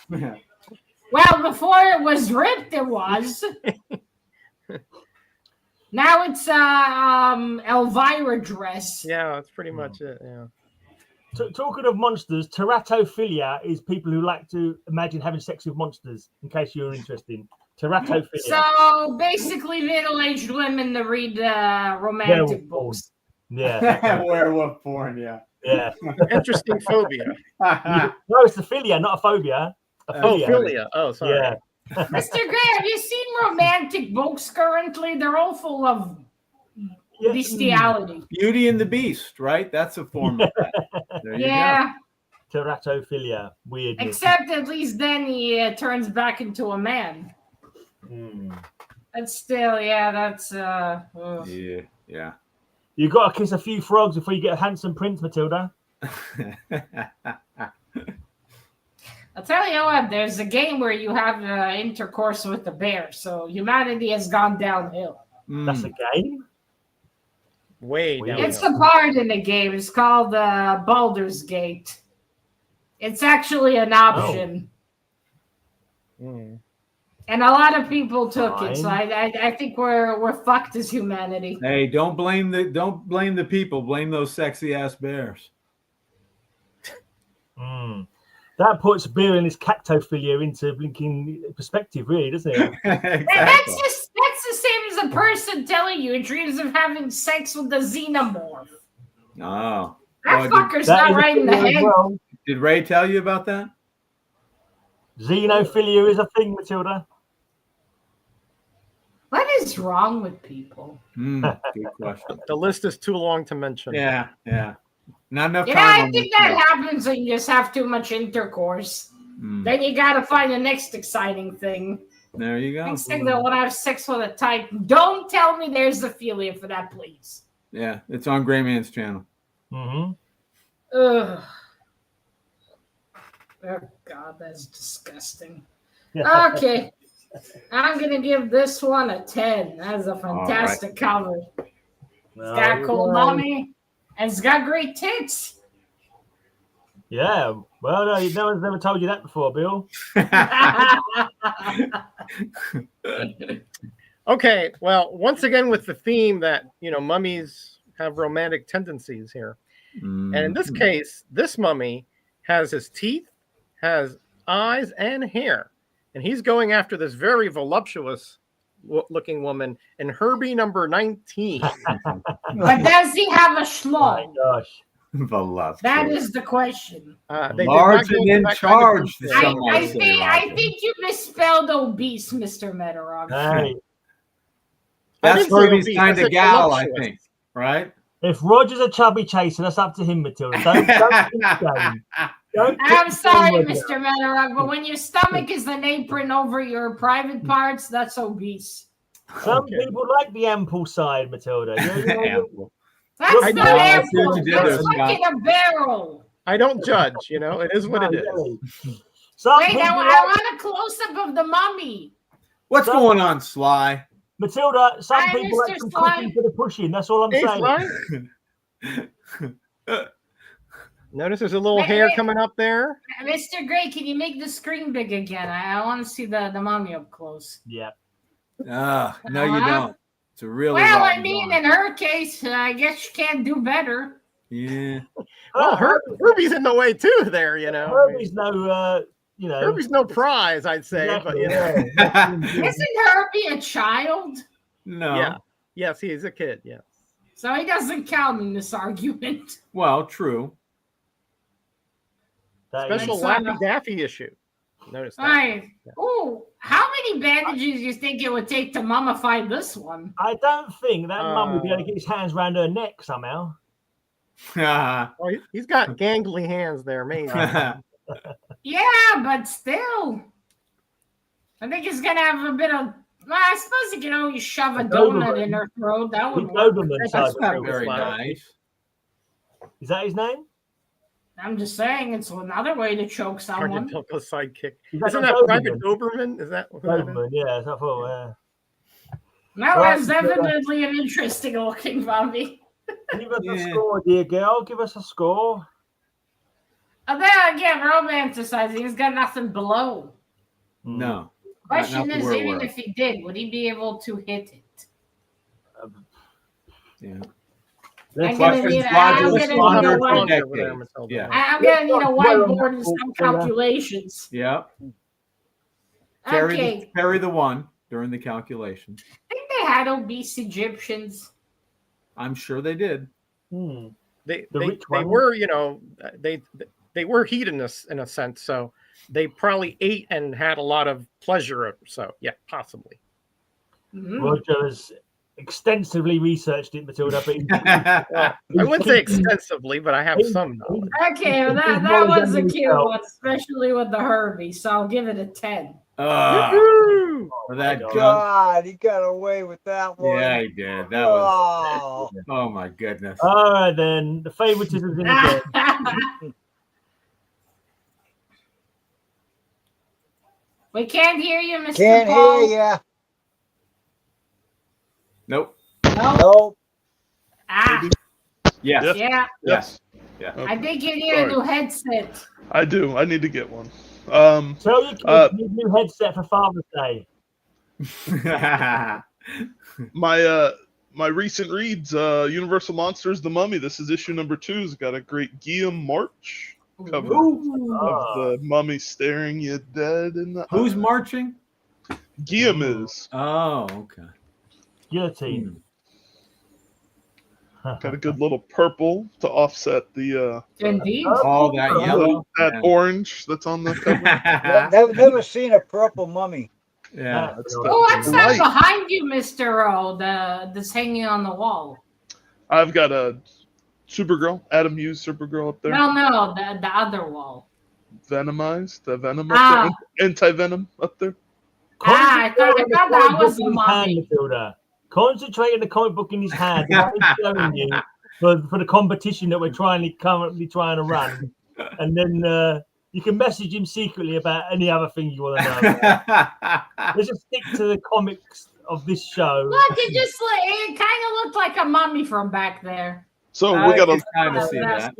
Well, before it was ripped, it was. Now it's Elvira dress. Yeah, that's pretty much it. Yeah. talking of monsters, teratophilia is people who like to imagine having sex with monsters, in case you're interested. Teratophilia. So basically, middle-aged women that read romantic Werewolf books. Yeah. Werewolf porn, yeah. Yeah. Interesting phobia. No, it's a philia, not a phobia. A Oh, philia. philia. Oh, sorry. Yeah. Mr. Gray, have you seen romantic books currently? They're all full of Yeah. bestiality. Beauty and the Beast, right? That's a form of that. There you Yeah, Teratophilia. Weirdness. except at least then he turns back into a man. Mm. But still, yeah, that's ugh. go. Yeah. You got to kiss a few frogs before you get a handsome prince, Matilda. I'll tell you what, there's a game where you have intercourse with the bear, so humanity has gone downhill. That's a game. Way down. It's the part in the game. It's called Baldur's Gate. It's actually an option, Mm. and a lot of people took it. So Fine. I think we're fucked as humanity. Hey, don't blame the people. Blame those sexy ass bears. Mm. That puts beer and his cactophilia into blinking perspective, really, doesn't it? Exactly. That's the same as a person telling you he dreams of having sex with a xenomorph. Oh. That Well, fucker's That not is a right in the philia as head. well. Did Ray tell you about that? Xenophilia is a thing, Matilda. What is wrong with people? Good question. The list is too long to mention. Yeah. Not enough You time. know, I on think this that show. happens when you just have too much intercourse. Mm. Then you gotta find the next exciting thing. There you go. Next thing they want to have sex with a Titan. Don't tell me there's a philia for that, please. Yeah, it's on Greyman's channel. Mm-hmm. Ugh. Oh God, that's disgusting. Okay, I'm gonna give this one a 10. That's a fantastic cover. It's got a cool mummy, and it's got great tits. Yeah. Well, no one's never told you that before, Bill. Okay, well, once again with the theme that mummies have romantic tendencies here, and in this case, this mummy has his teeth, has eyes, and hair, and he's going after this very voluptuous looking woman in Herbie number 19. But does he have a My schmuck? gosh. Voluptuous. That is the question. They did Large not go and into in that kind of charge. detail. Some might I say, think you misspelled obese, Mr. Metarog. Hey, I That's didn't say Herbie's obese, kind I of said gal, I voluptuous. think. Right? if Roger's a chubby chaser, that's up to him, Matilda. Don't keep going. I'm sorry, Mr. Metarog, but when your stomach is an apron over your private parts, that's obese. Some people like the ample side, Matilda. Ample. That's I not know, I see what ample. you did That's there, Scott. fucking a barrel. I don't judge, it is what it is. Really. Some Wait, people I like, want a close-up of the mummy. What's going on, Sly? Matilda, some Hi, people like Mr. some Sly. cooking for the pushing. That's all I'm Hey, saying. Sly. Notice there's a little hair coming up there. Mr. Gray, can you make the screen big again? I want to see the mummy up close. Yeah. No, you don't. It's a really Well, I rotten mean, drawing. in her case, I guess you can't do better. Yeah. Well, Herbie's in the way too there, Herbie's no, Herbie's no prize, I'd say. exactly, But yeah. Isn't Herbie a child? No. yeah. Yes, he's a kid, yes. So he doesn't count in this argument. Well, true. That is- Special That's Laffy Daffy issue. Notice that. All right. Oh, how many bandages do you think it would take to mummify this one? I don't think that mum would be able to get his hands around her neck somehow. Yeah. Oh, he's got gangly hands there, maybe. Yeah, but still. I think it's going to have a bit of... Well, I suppose you can always shove a donut in her throat. That would work. That's not very nice. Is that his name? I'm just saying it's another way to choke someone. Sergeant Pilko's sidekick. Is that Isn't not that Private Doberman? Doberman? Is that who that is? Doberman, yeah, I thought, That Right, was evidently an interesting looking mummy. Give us a Yeah. score, dear girl. Give us a score. And then again, romanticizing. He's got nothing below. No. Question Not is, that we're even aware of. if he did, would he be able to hit it? Yeah. Let's gonna Questions need- Roger I'm gonna responded need a for white- decades. Yeah. I'm gonna need a whiteboard and some calculations. Yeah. Carry Okay, the one during the calculation. I think they had obese Egyptians. I'm sure they did. Hmm. They The rich one. were, they were hedonists in a sense, so they probably ate and had a lot of pleasure. So yeah, possibly. Mhm. Roger has extensively researched it, Matilda. But I wouldn't say extensively, but I have some knowledge. Okay, well, that was a cute one, especially with the Herbie. So I'll give it a 10. Woo! For that God. gun. God, he got away with that one. Yeah, he did. That was. Oh. Oh my goodness. all right, then the favoritism's in again. We can't hear you, Mr. Can't Paul. hear ya. Nope. No. Nope. Ah, Yes. yeah. Yes. I think you need a new headset. I do. I need to get one. Tell your kids you need a new headset for Father's Day. My recent reads, Universal Monsters: The Mummy. This is issue number 2. It's got a great Guillaume March cover of the mummy staring you dead in the Who's eye. marching? Guillaume is. Oh, okay. Guillotine. Got a good little purple to offset the Indeed. All that yellow. that Yeah. orange that's on the cover. Never seen a purple mummy. Yeah. That's Oh, what's that light. behind you, Mr. O? That's hanging on the wall. I've got a Supergirl, Adam Hughes Supergirl up there. No, the other wall. Venomized, the venom Ah. up there, anti-venom up there. I thought that was the hand, mummy. Matilda. Concentrate on the comic book in his hand. What he's showing you for the competition that we're currently trying to run, and then you can message him secretly about any other thing you want to know. Let's just stick to the comics of this show. Look, it kind of looked like a mummy from back there. So I we got can kind of see that.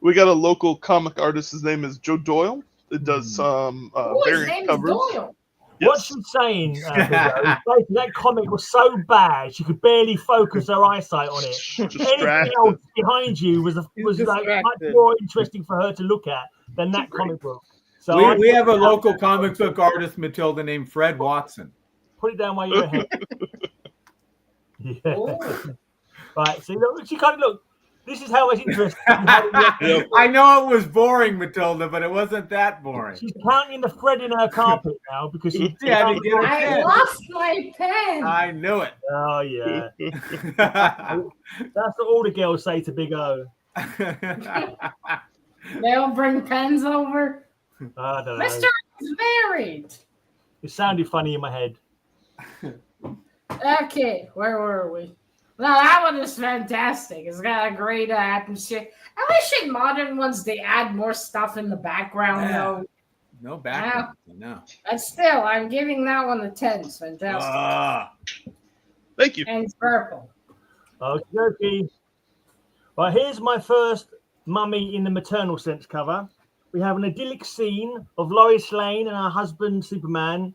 We got a local comic artist. His name is Joe Doyle. It does some His variant name's covers. Doyle. What Yes. she's saying, Bizzo, is that comic was so bad she could barely focus her eyesight on it. Anything Distracted. else behind you was like much distracted. more interesting for her to look at than that comic book. So We have a local comic book artist, Matilda, named Fred Watson. Put it down while you're ahead. Yeah. Oh. Right. See, look, she kind of look. This is how much interest. I know it was boring, Matilda, but it wasn't that boring. She's counting the thread in her carpet now because she Yeah, to get her I pen. lost my pen. I knew it. Oh yeah. That's what all the girls say to Big O. They all bring pens over. I don't know. Mr. is married. It sounded funny in my head. Okay, where were we? No, that one is fantastic. It's got a great atmosphere. I wish in modern ones they add more stuff in the background, though. No background. No. But still, I'm giving that one a 10. It's fantastic. Thank you. And it's purple. Okay. Right, here's my first mummy in the maternal sense cover. We have an idyllic scene of Lois Lane and her husband Superman.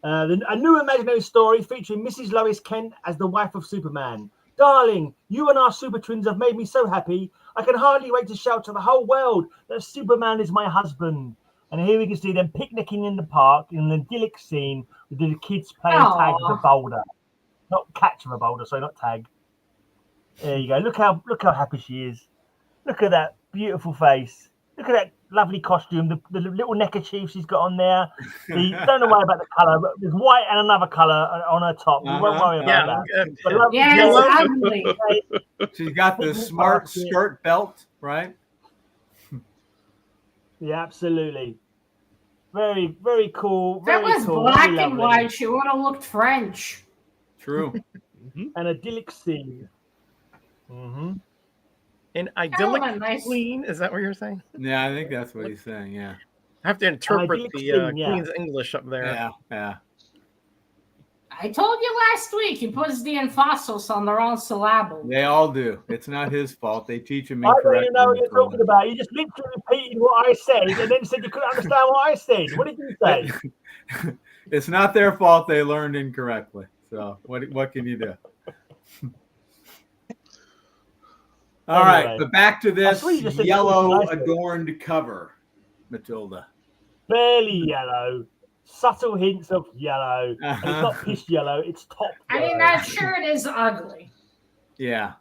A new imaginary story featuring Mrs. Lois Kent as the wife of Superman. Darling, you and our super twins have made me so happy. I can hardly wait to shout to the whole world that Superman is my husband. And here we can see them picnicking in the park in an idyllic scene with the kids playing tag with a boulder. Not catch with a boulder, so not tag. There you go. Look how happy she is. Look at that beautiful face. Look at that lovely costume, the little neckerchief she's got on there. Don't worry about the colour, but there's white and another colour on her top. We won't worry about that. Yeah, it's ugly. She's got the smart skirt belt, right? Yeah, absolutely. Very, very cool. That Very was cool, black very and lovely. white. She would have looked French. True. An idyllic scene. Mm-hmm. An idyllic nice. queen? Is that what you're saying? Yeah, I think that's what he's saying. Yeah. I have to interpret idyllic the scene, yeah. Queen's English up there. Yeah. I told you last week he puts the emphasis on the wrong syllable. They all do. It's not his fault. They teach him I don't incorrectly. even know what you're talking about. You just literally repeated what I said and then said you couldn't understand what I said. What did you say? It's not their fault they learned incorrectly. So what can you do? All right, but back to this yellow adorned cover, Matilda. Barely yellow. Subtle hints of yellow. And it's not piss yellow, it's top I yellow. mean, that shirt is ugly. Yeah.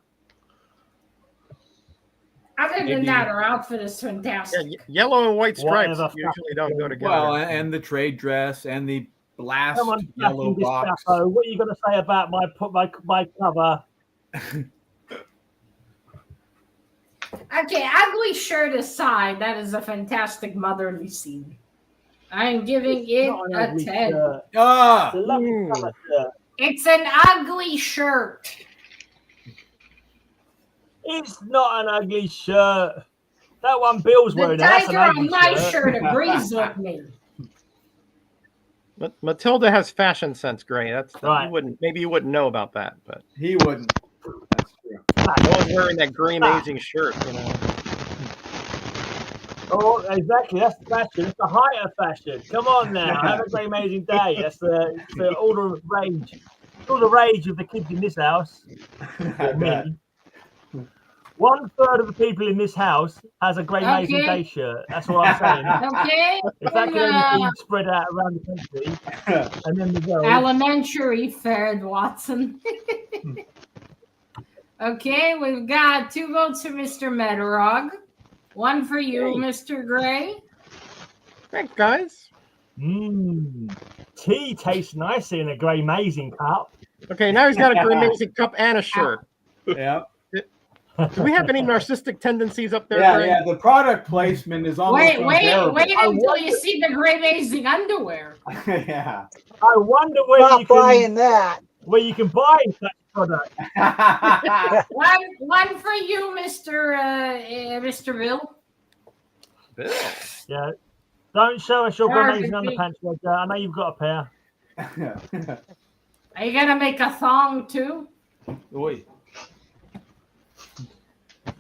Other than that, her outfit is fantastic. Yeah, yellow and white stripes Whatever. usually don't go together. Well, and the trade dress and the blast Come on, yellow box. Gestapo. What are you going to say about my cover? Okay, ugly shirt aside, that is a fantastic motherly scene. I'm giving it a 10. Shirt. Ah! It's a lovely colour shirt. It's an ugly shirt. It's not an ugly shirt. That one Bill's The wearing. That's an tiger ugly on my shirt. shirt agrees with me. Matilda has fashion sense, Gray. That's Right. Maybe you wouldn't know about that, but He wouldn't. That's true. no one's wearing that gray amazing shirt, you know. Oh, exactly. That's the fashion. It's the height of fashion. Come on now. Have a great amazing day. That's all the rage. All the rage of the kids in this house. Or me. 1/3 of the people in this house has a great amazing day shirt. That's what I'm saying. Okay. If that could only be spread out around the country, and then the girls. Elementary fared, Watson. Okay, we've got 2 votes for Mr. Metarog. 1 for you, Mr. Gray. Thanks, guys. Tea tastes nicely in a grey amazing cup. Okay, now he's got a gray amazing cup and a shirt. Yeah. Do we have any narcissistic tendencies up there? Yeah, Gray? yeah. The product placement is almost Wait unbearable. until you see the Great Amazing underwear. Yeah. I wonder where Not you can buying that. buy such product. One for you, Mr. Bill. Bill. Yeah. Don't show us your Perfect. amazing underpants, Roger. I know you've got a pair. Are you gonna make a thong too? Oi.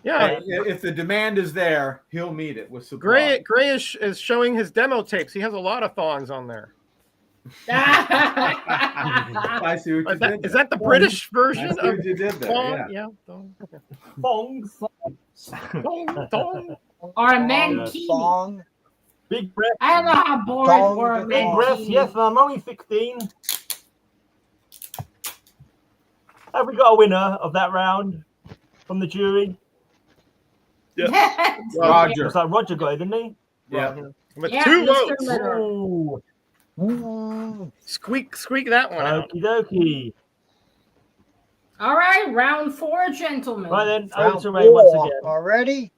Yeah. If the demand is there, he'll meet it with supply. Gray is showing his demo tapes. He has a lot of thongs on there. I see what you did. Is that the British I version see of what you did there. thong? Yeah. Thong. Thongs. Thong. Or a mankini. Song. Big breath. I don't know how boring Thong or a to Big breath. mankini. Yes, I'm only 16. Have we got a winner of that round from the jury? Roger. Looks like Roger got it, didn't he? Yeah. With Yeah, 2 Mr. votes. Metarog. Ooh. Squeak that one out. Okie dokie. All right, round 4, gentlemen. Right then, Round over to Ray once 4 again. already.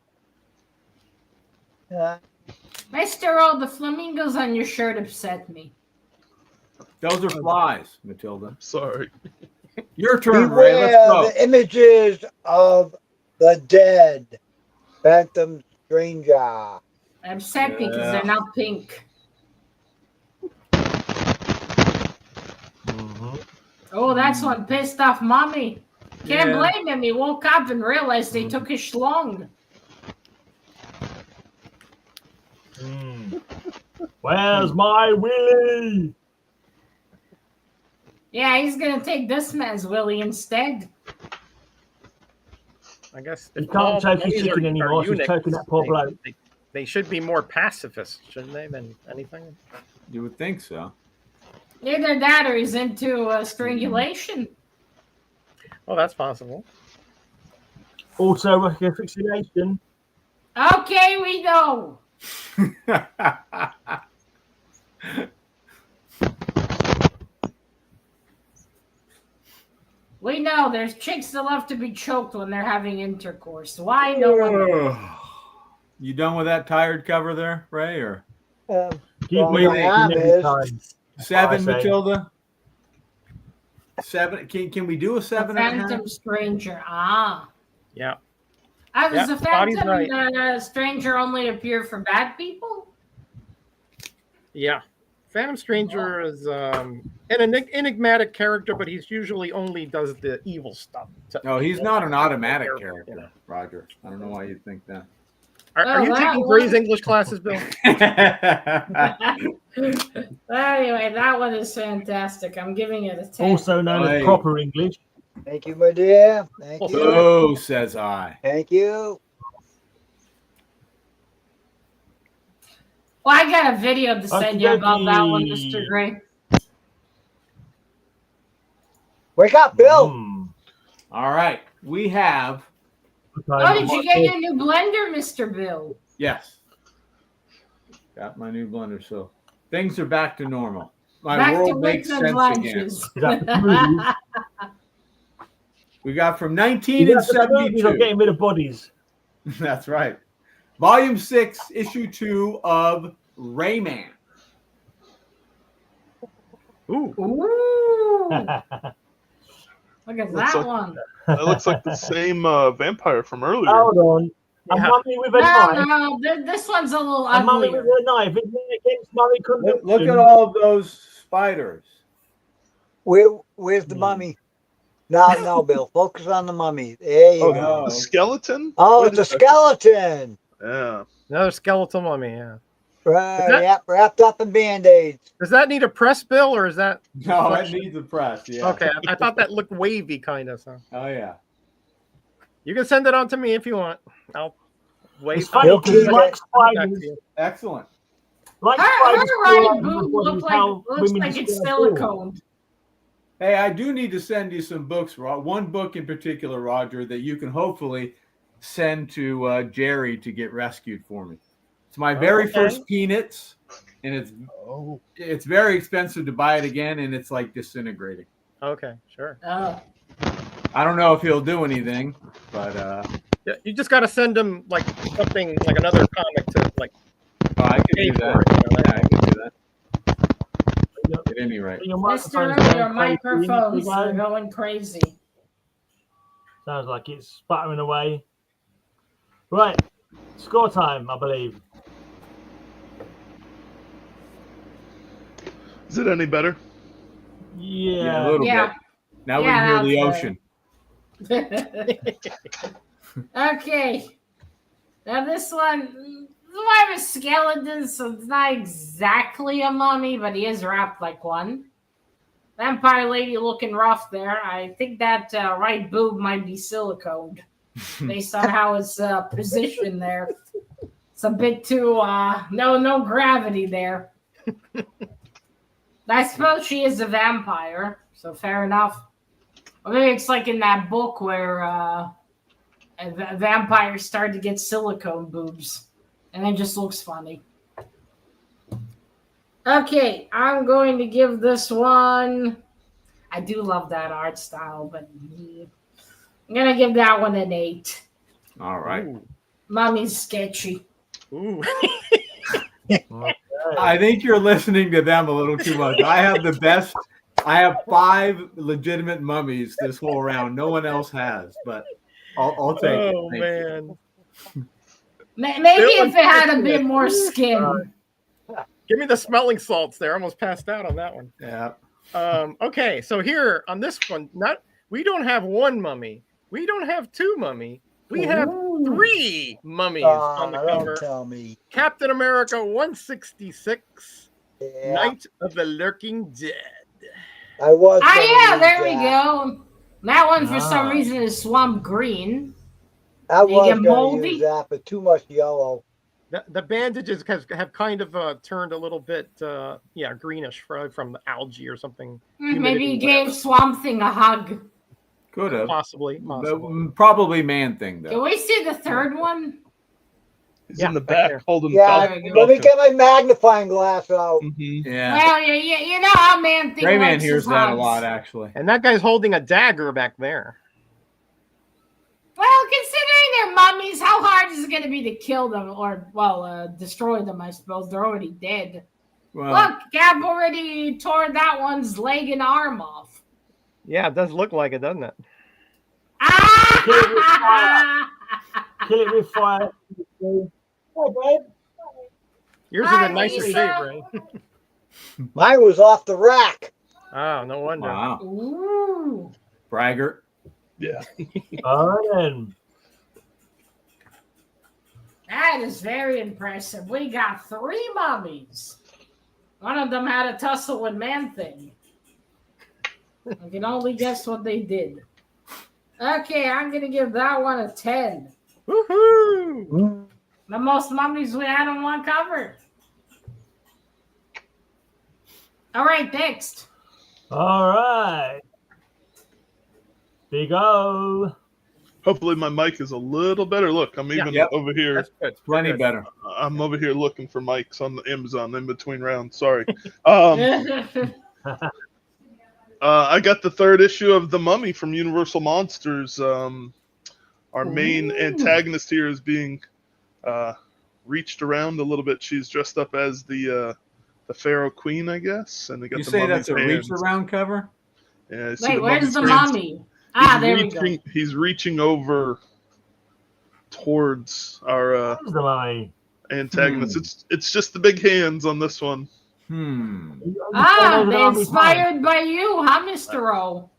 Mr. O, the flamingos on your shirt upset me. Those are flies, Matilda. Sorry. Your turn, Ray. Let's Beware go. the images of the dead. Phantom Stranger. Upset me because they're now pink. Oh, that's one pissed off mommy. Can't blame him. He woke up and realized they took his schlong. Where's my Willie? Yeah, he's gonna take this man's willy instead. I guess You if can't all choke his mummies chicken are anymore. She's eunuchs, choking that poor bloke. They should be more pacifist, shouldn't they, than anything? You would think so. Either that or he's into strangulation. Oh, that's possible. Also, asphyxiation. Okay, we know. We know there's chicks that love to be choked when they're having intercourse. Why no one? You done with that tired cover there, Ray? Or Give me Wait, a next time. 7, I say. Matilda? 7. Can we do a 7 and a half? Phantom stranger. Ah. Yeah. Does the Bobby's phantom stranger only appear for bad people? Yeah. Phantom Stranger is an enigmatic character, but he's usually only does the evil stuff. No, he's not an automatic character, Roger. I don't know why you'd think that. Are you taking Gray's English classes, Bill? Anyway, that one is fantastic. I'm giving it a 10. Also known as proper English. Thank you, my dear. Thank you. Oh, says I. Thank you. Well, I got a video to send you about that one, Mr. Gray. Wake up, Bill. All right. We have. Oh, did you get your new blender, Mr. Bill? Yes. Got my new blender, so things are back to normal. My Back to world makes Wicks and sense again. lunches. We got from 1972. You're getting rid of bodies. That's right. Volume 6, Issue 2 of Rayman. Ooh. Look at Looks that like- one. That looks like the same vampire from earlier. Hold on. A mummy with a knife. No, this one's a little A mummy uglier. with a knife. Isn't it against mummy convention? Look at all of those spiders. Where's the mummy? No, Bill. Focus on the mummy. There you go. The skeleton? Oh, What it's a is that? skeleton. Yeah. Another skeletal mummy, yeah. Right, yep, wrapped up in band-aids. Does that need a press, Bill, or is that... No, it needs a press, yeah. Okay, I thought that looked wavy, kind of. So. Oh, yeah. You can send it on to me if you want. I'll wait. It's funny because he likes spiders. Excellent. Like Her spiders. right boob looks like it's silicone. Hey, I do need to send you some books, one book in particular, Roger, that you can hopefully send to Jerry to get rescued for me. It's my very first Peanuts, and it's very expensive to buy it again, and it's like disintegrating. Okay, sure. Oh. I don't know if he'll do anything, but Yeah, you just got to send him like something, like another comic to like. I can pay do for that. it, Yeah, I can do that. At any rate. Mr. Your microphones are going crazy. Sounds like it's sputtering away. Right, score time, I believe. Is it any better? Yeah, a little bit. Now we're near the ocean. Okay. Now this one I have a skeleton, so it's not exactly a mummy, but he is wrapped like one. Vampire lady looking rough there. I think that right boob might be siliconed based on how it's positioned there. It's a bit too no gravity there. I suppose she is a vampire, so fair enough. Or maybe it's like in that book where vampires start to get silicone boobs, and it just looks funny. Okay, I'm going to give this one. I do love that art style, but I'm gonna give that one an 8. All right. Ooh. Mummy's sketchy. Ooh. I think you're listening to them a little too much. I have the best. I have 5 legitimate mummies this whole round. No one else has, but I'll take it. Oh, Thank man. Maybe if it had a bit more skin. Give me the smelling salts there. I almost passed out on that one. you. Yeah. Okay, so here on this one, we don't have one mummy. We don't have 2 mummy. We have 3 mummies on the cover. Don't tell me. Captain America 166, Yeah, Night of the Lurking Dead. I was. Ah, gonna yeah, use there we that. go. That one, for some Ah. reason, is swamp green. I was get going to moldy? use that, but too much yellow. The bandages have kind of turned a little bit, greenish from the algae or something. Maybe he Humidity, gave whatever. Swamp Thing a hug. Could have. Possibly. Probably man thing Can though. we see the third one? He's Yeah, in the back back there. holding Yeah, There we let me get my magnifying glass out. Yeah. Well, you know how Man Thing Greyman likes hears his that a hugs. lot, actually. And that guy's holding a dagger back there. Well, considering they're mummies, how hard is it going to be to kill them or, destroy them, I suppose? They're already dead. Well, Look, Gab already tore that one's leg and arm off. Yeah, it does look like it, doesn't it? Ah! Kill it with fire. Oh, babe. Yours is Hi, a nicer Lisa. shape, right? Mine was off the rack. Oh, no wonder. wow. Ooh. Braggart. Yeah. All right, then. That is very impressive. We got 3 mummies. One of them had a tussle with Man Thing. I can only guess what they did. Okay, I'm going to give that one a 10. Woohoo! The most mummies we had on one cover. All right, next. All right. Big O. Hopefully my mic is a little better. Look, I'm even Yep. over here. That's good. Plenty Good. better. I'm over here looking for mics on the Amazon in between rounds. Sorry. I got the 3rd issue of The Mummy from Universal Monsters. Our main antagonist here is being reached around a little bit. She's dressed up as the Pharaoh Queen, I guess. And they got You the say mummy's that's a reach hands. around cover? Yeah, I see Wait, where's mummy's the hands. mummy? Ah, there we go. He's reaching over towards our Who's the mummy? antagonist. It's just the big hands on this one. Ah, they inspired by you, huh, Mr. O?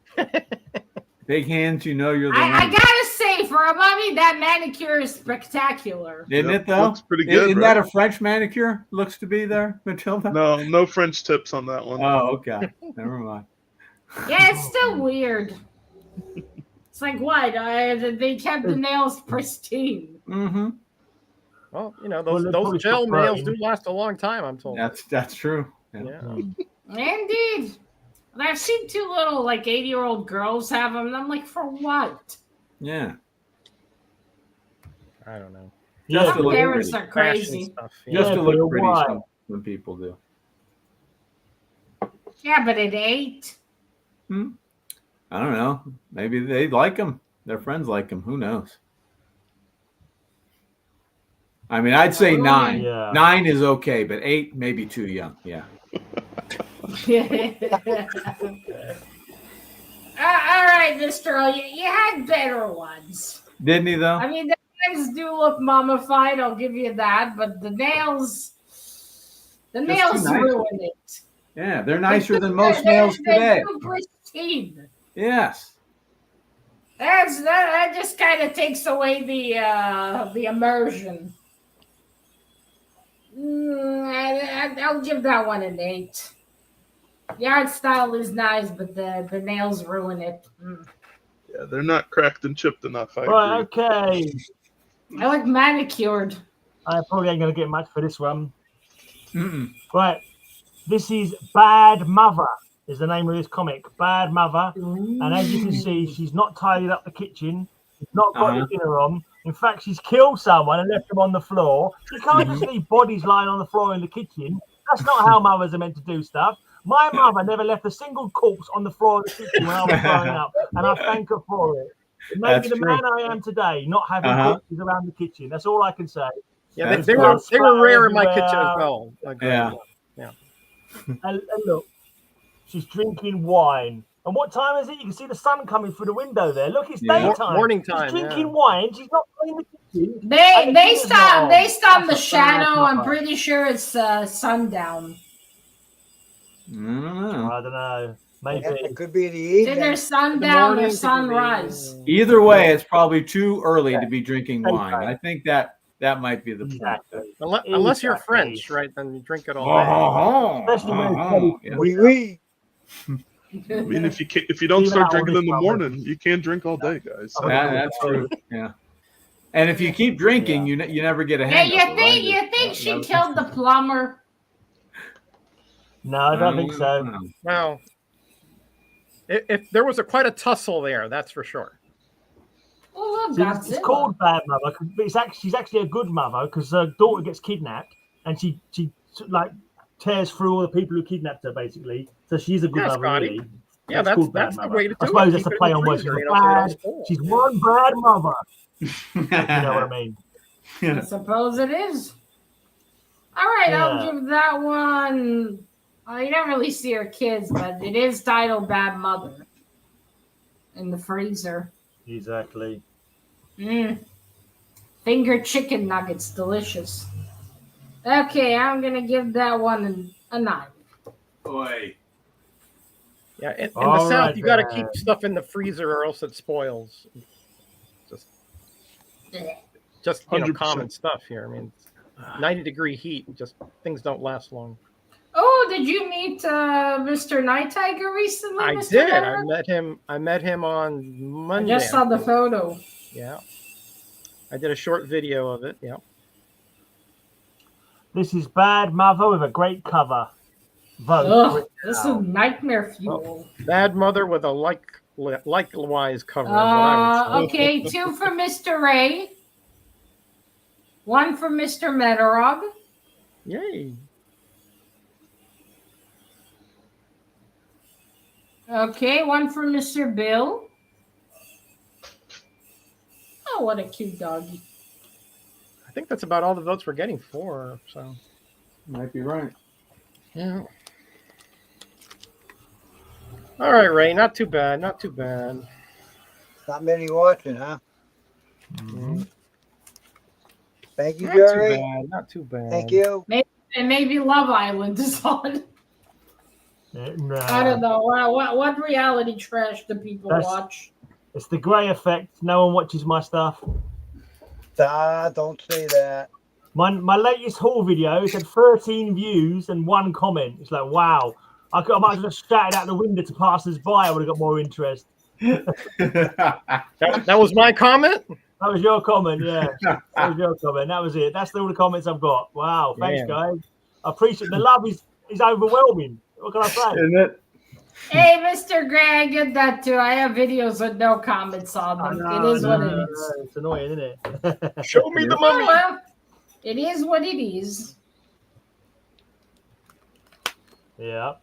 Big hands, you know you're the I one. gotta say, for a mummy, that manicure is spectacular. Isn't Yep, it, though? looks pretty good, Isn't right? that a French manicure? Looks to be there, Matilda? No French tips on that one. Oh, okay. Never mind. Yeah, it's still weird. It's like, what? They kept the nails pristine. Mm-hmm. Well, you know, Well, those they're probably gel still nails frying. do last a long time, I'm told. That's true. Yeah. Indeed. And I've seen 2 little, 80-year-old girls have them, and I'm like, for what? Yeah. I don't know. Just Some to look parents pretty. are crazy. Fashion stuff, yeah. Just to but look pretty, why? some people do. Yeah, but at 8. I don't know. Maybe they like them. Their friends like them. Who knows? I mean, I'd say 9. Yeah. 9 is okay, but 8 maybe too young. Yeah. All right, Mr. O, you had better ones. Didn't he though? I mean, the hands do look mummified, I'll give you that, but the nails too nice. ruin it. Yeah, they're nicer than most nails They're today. too pristine. Yes. That just kind of takes away the immersion. I'll give that one an 8. The art style is nice, but the nails ruin it. Yeah, they're not cracked and chipped enough. I Right, agree. okay. I like manicured. I probably ain't going to get much for this one. Mm-mm. Right. This is Bad Mother, is the name of this comic. Bad Mother. And as you can see, she's not tidied up the kitchen. She's not got the dinner on. In fact, she's killed someone and left them on the floor. You can't just leave bodies lying on the floor in the kitchen. That's not how mothers are meant to do stuff. My mother never left a single corpse on the floor of the kitchen when I was growing up, and I thank her for it. It made me the man I am today, not having corpses around the kitchen. That's all I can say. Yeah, they were rare in my kitchen as well. Yeah. And look, she's drinking wine. And what time is it? You can see the sun coming through the window there. Look, it's daytime. Morning time. She's drinking wine. She's not in the kitchen. Based on the shadow, I'm pretty sure it's sundown. I don't know. Maybe it could be the evening. Either sundown or sunrise. Either way, it's probably too early to be drinking wine. I think that might be the point. Unless you're French, right? Then you drink it all day. Especially when it's Oui. I mean, if you don't start drinking in the morning, you can't drink all day, guys. So. That's true. Yeah. And if you keep drinking, you never get a hang. You think she killed the plumber? No, I don't think so. Well, if there was quite a tussle there, that's for sure. Oh, it's called Bad Mother, but she's actually a good mother because her daughter gets kidnapped and she like tears through all the people who kidnapped her, basically. So she's a good mother, really. Yeah, that's the way to do it. I suppose that's a play on words. She's one bad mother. You know what I mean? I suppose it is. All right, I'll give that one. Well, you don't really see her kids, but it is titled Bad Mother in the freezer. Exactly. Finger chicken nuggets, delicious. Okay, I'm gonna give that one a 9. Boy. Yeah, in the South, you got to keep stuff in the freezer or else it spoils. Just common stuff here. I mean, 90-degree heat, just things don't last long. Oh, did you meet Mr. Night Tiger recently? I Mr. did. Metarog? I met him on Monday. I just saw the photo. Yeah. I did a short video of it. Yeah. This is Bad Mother with a great cover. Vote. This is nightmare fuel. Bad Mother with a likewise cover. Okay, 2 for Mr. Ray. 1 for Mr. Metarog. Yay. Okay, 1 for Mr. Bill. Oh, what a cute doggy. I think that's about all the votes we're getting for. So Might be right. Yeah. All right, Ray. Not too bad. Not too bad. Not many watching, huh? Mm-hmm. Thank you, Not Jerry. too bad. Not too bad. Thank you. Maybe Love Island is on. No. I don't know. What reality trash do people watch? It's the Grey effect. No one watches my stuff. Don't say that. My latest haul video had 13 views and 1 comment. It's like, wow. I might as well just shout it out the window to passers by. I would have got more interest. That was my comment? That was your comment, yeah. That was your comment. That was it. That's all the comments I've got. Wow. Thanks, guys. I appreciate the love is overwhelming. What can I say? Isn't it? Hey, Mr. Gray, I get that too. I have videos with no comments on them. It is what it is. It's annoying, isn't it? Show me the mummy. Well, it is what it is. Yeah.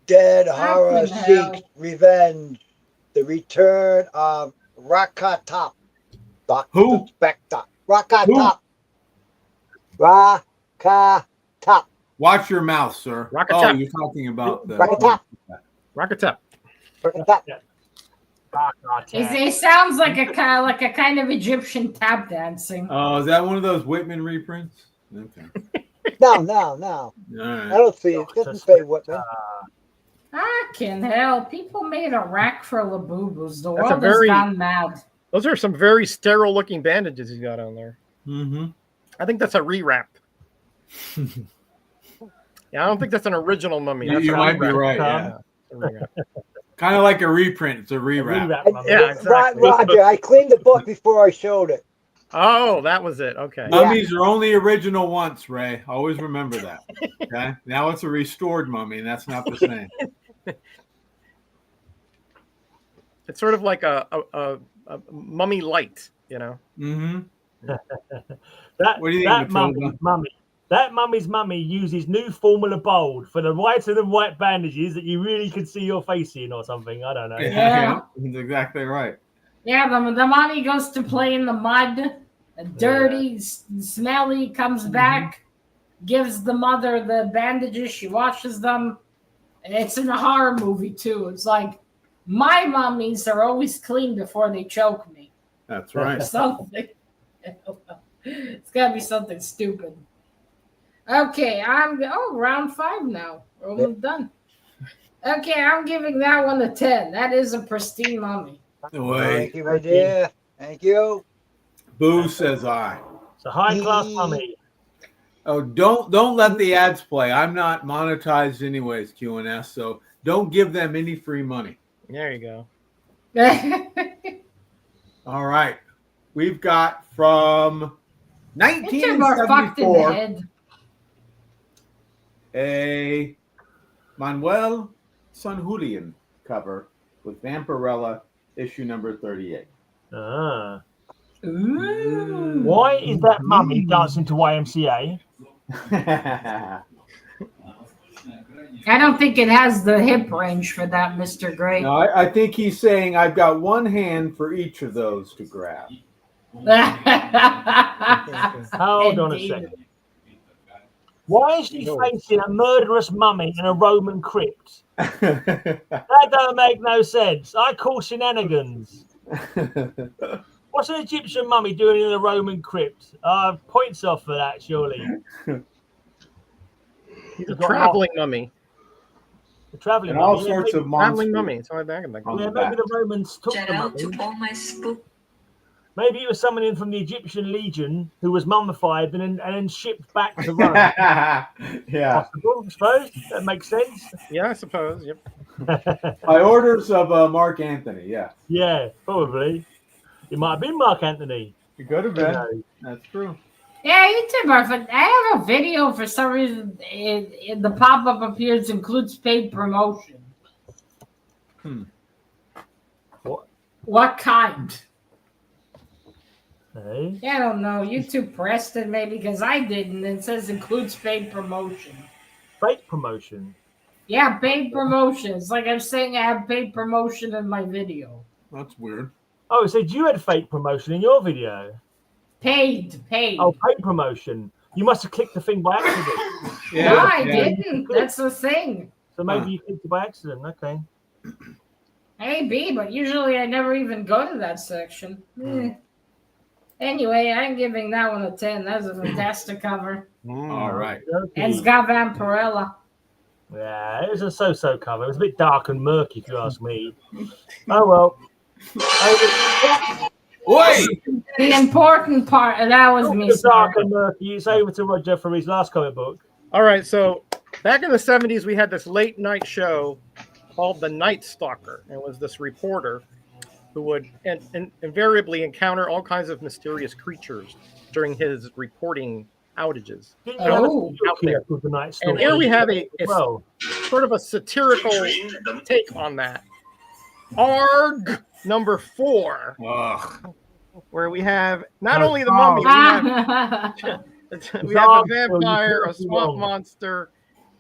Dead horror seeks revenge. The return of Rakatop. Who? Spectre. Rakatop. Rakatop. Watch your mouth, sir. Rockatop. Oh, you're talking about the Rakatop. Rockatop. Rakatop. It sounds like a kind of Egyptian tap dancing. Oh, is that one of those Whitman reprints? Okay. No. All right. I don't see it. It doesn't say Whitman. I can help. People made a rack for Labubus. The That's a world very- has gone mad. Those are some very sterile looking bandages he's got on there. Mm-hmm. I think that's a rewrap. Yeah, I don't think that's an original mummy. You, That's you a might be rewrap. right. Yeah, Yeah, it's a rewrap. kind of like a reprint. It's a rewrap. Yeah, exactly. Roger, I cleaned the book before I showed it. Oh, that was it. Okay. Mummies are only original once, Ray. Always remember that. Okay. Now it's a restored mummy, and that's not the same. It's sort of like a mummy light, you know. Mm-hmm. That, What do you think, that Matilda? mummy's mummy uses new formula bold for the whiter than white bandages that you really can see your face in or something. I don't know. Yeah. That's exactly right. Yeah, the mommy goes to play in the mud, dirty, smelly, comes back, gives the mother the bandages, she washes them. And it's in a horror movie, too. It's like, my mummies are always clean before they choke me. That's right. Something. It's got to be something stupid. Okay, round 5 now. We're almost done. Okay, I'm giving that one a 10. That is a pristine mummy. Thank you, my dear. Thank you. Boo says I. It's a high class mummy. Oh, don't let the ads play. I'm not monetized anyways, QNS, so don't give them any free money. There you go. All right. We've got from Are fucked in the 1974 head. a Manuel Sanjulian cover with Vampirella, issue number 38. Ah. Ooh. Why is that mummy dancing to YMCA? I don't think it has the hip range for that, Mr. Gray. No, I think he's saying I've got one hand for each of those to grab. Hold on a second. Why is she facing a murderous mummy in a Roman crypt? That don't make no sense. I call shenanigans. What's an Egyptian mummy doing in a Roman crypt? Points off for that, surely. He's a traveling mummy. The traveling And all mummy. sorts of Traveling monsters. mummy. That's all I can think of. Yeah, maybe the Romans took the Shout out mummy. to all my spook. Maybe it was someone in from the Egyptian legion who was mummified and then shipped back to Rome. Yeah. Possible, I suppose. That makes sense. Yeah, I suppose. Yep. By orders of Mark Anthony, yeah. Yeah, probably. It might have been Mark Anthony. You go to Who bed. knows? That's true. Yeah, YouTube, Marfa. I have a video for some reason. The pop-up appears includes paid promotion. What kind? Hey? Yeah, I don't know. YouTube pressed it maybe because I didn't. It says includes paid promotion. Fake promotion. Yeah, paid promotion. It's like I'm saying I have paid promotion in my video. That's weird. Oh, it said you had fake promotion in your video. Paid. Oh, paid promotion. You must have clicked the thing by accident. No, I didn't. That's the thing. So maybe you clicked it by accident. Okay. Maybe, but usually I never even go to that section. Anyway, I'm giving that one a 10. That's a fantastic cover. All right. Okay. And it's got Vampirella. Yeah, it was a so-so cover. It was a bit dark and murky, if you ask me. Oh, well. Wait! The important part, that was me. Dark and murky. It's over to Roger for his last comic book. All right. So back in the 70s, we had this late night show called The Night Stalker. It was this reporter who would invariably encounter all kinds of mysterious creatures during his reporting outages. Didn't you have a Oh. book here called The Night Stalker? And here we have a Well, sort of a satirical take on that. Arg number 4, Ugh. where we have not only the mummy, we have a vampire, a swamp monster,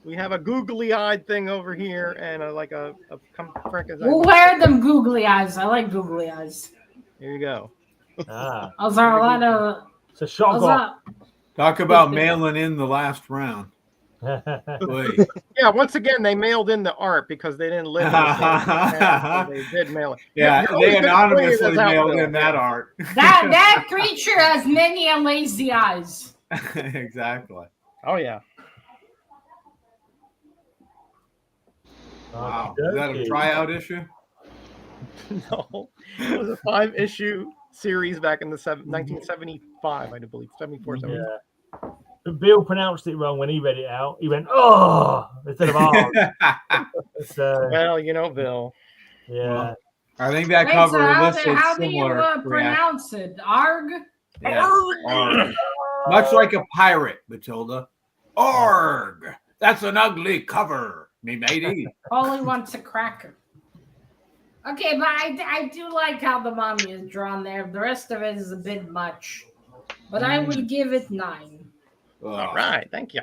we have a googly-eyed thing over here, and We'll wear them googly eyes. I like googly eyes. Here you go. Those are a lot of. It's a shock Those off. Talk about mailing in the last round. Wait. Yeah, once again, they mailed in the art because they didn't live in the same town, so they did mail it. Yeah, You're always they gonna point anonymously this out, mailed Bill. in that art. That creature has many and lazy eyes. Exactly. Oh, yeah. Wow. Is that a tryout issue? No, it was a 5-issue series back in the 1975, I do believe, 74, 75. Yeah. But Bill pronounced it wrong when he read it out. He went, "Oh," instead of "oh." Well, you know, Bill. Yeah. Well, I think that Wait, cover so elicits how do you similar reaction. pronounce it? Arg? Yeah. Arg. Much like a pirate, Matilda. Arg! That's an ugly cover, me matey. Only wants a cracker. Okay, but I do like how the mummy is drawn there. The rest of it is a bit much. But I will give it 9. All right, thank you.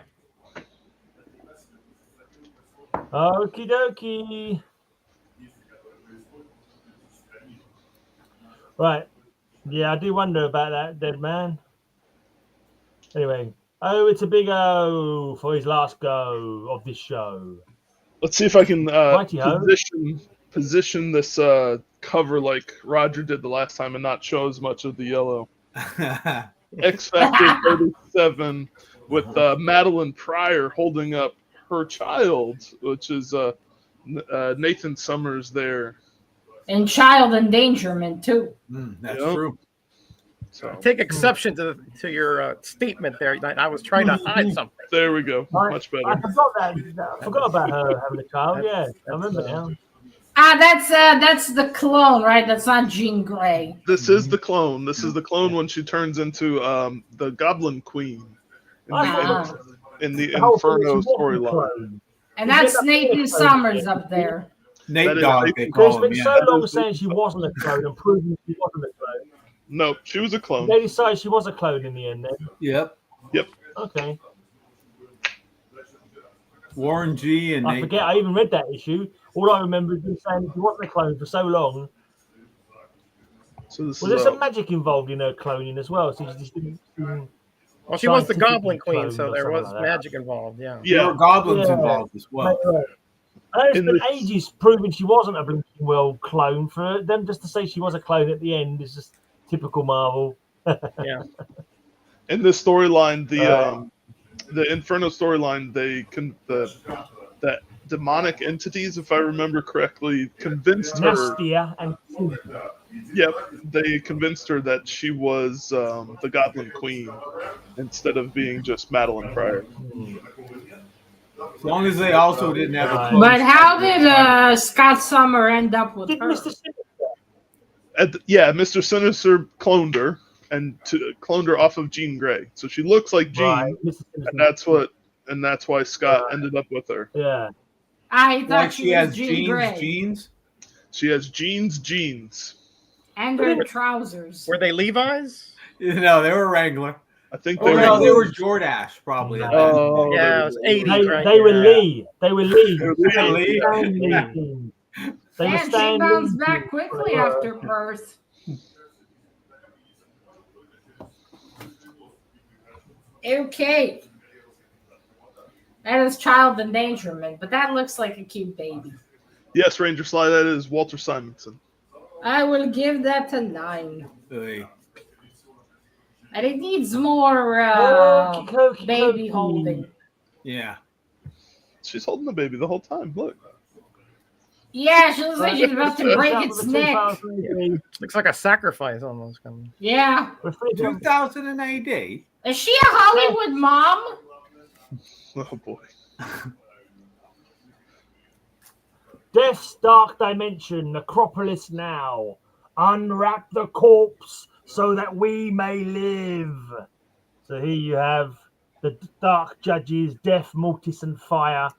Okie dokie. Right. Yeah, I do wonder about that dead man. Anyway, it's a big O for his last go of this show. Let's see if I can Righty-ho. position this cover like Roger did the last time and not show as much of the yellow. X Factor 37 with Madeline Pryor holding up her child, which is Nathan Summers there. And child endangerment, too. That's true. So I take exception to your statement there. I was trying to hide something. there we go. Much better. I forgot that. I forgot about her having a child. Yeah, I remember now. That's the clone, right? That's not Jean Grey. This is the clone. This is the clone when she turns into the Goblin Queen in the Inferno storyline. And that's Nathan Summers up there. Nate Dogg, they There's call been him. so long saying she wasn't a clone and proving she wasn't a clone. No, she was a clone. They decided she was a clone in the end then. Yep. Okay. Warren G. and I Nate forget, Dogg. I even read that issue. All I remember is them saying she wasn't a clone for so long. So this Well, there's some magic involved in her cloning as well. So she just didn't. Well, she was the scientifically Goblin Queen, cloned so or there something was like that. magic involved. Yeah. There were goblins Yeah. involved as well. I know it's In been the- ages proving she wasn't a blinking well clone. For them just to say she was a clone at the end is just typical Marvel. Yeah. In this storyline, the Inferno storyline, that demonic entities, if I remember correctly, convinced her. Nastier and Yep, they convinced her that she was the Goblin Queen instead of being just Madeline Pryor. As long as they also didn't have a clone. But how did Scott Summer end up with did her? Mr. Sinister. Mr. Sinister cloned her and cloned her off of Jean Grey, so she looks like Jean, Right, Mr. and that's why Scott ended up with her. Yeah. I thought Like she she was has Jean Grey. jeans. She has Jean's genes. And her trousers. Were they Levi's? No, they were Wrangler. I think Oh, they no, were. they were Jordache, probably. at that Oh, Yeah, it was 80s, They, right? they were Yeah. Lee. They were Lee. They were Lee. Lee. They were And she Stan bounced Lee. back quickly after birth. Okay. That is child endangerment, but that looks like a cute baby. Yes, Ranger Sly, that is Walter Simonson. I will give that a 9. Hey. And it needs more Okey-dokey, baby dokey. holding. Yeah. She's holding the baby the whole time. Look. Yeah, she looks like she's about to break its neck. Looks like a sacrifice almost. Yeah. 2000 AD. Is she a Hollywood mom? Oh boy. Death's dark dimension, necropolis now. Unwrap the corpse so that we may live. So here you have the dark judges, Death, Mortis, and Fire,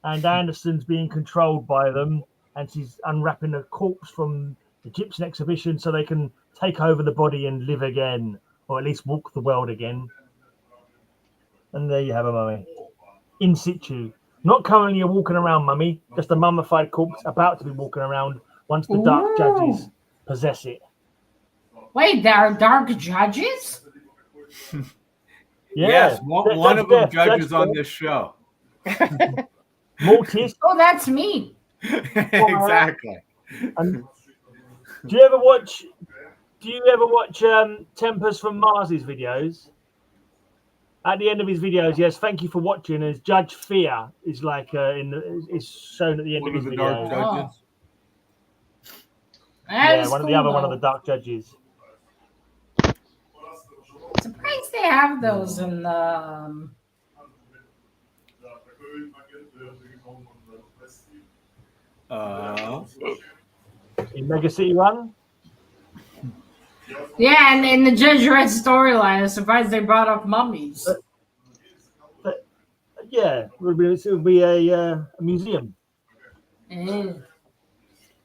and Anderson's being controlled by them, and she's unwrapping a corpse from the Egyptian exhibition so they can take over the body and live again, or at least walk the world again. And there you have a mummy. In situ. Not currently a walking around mummy, just a mummified corpse about to be walking around once the dark judges possess it. Wait, there are dark judges? Yes, one of them judges on this show. Mortis. Oh, that's me. Exactly. And do you ever watch Tempers from Mars's videos? At the end of his videos, yes, thank you for watching. As Judge Fear is like is shown at the end One of of his the dark video. judges. Yeah, one of the dark judges. Surprised they have those in the. In Mega City 1? Yeah, and in the Judge Red storyline, I'm surprised they brought up mummies. Yeah, it would be a museum. Mm.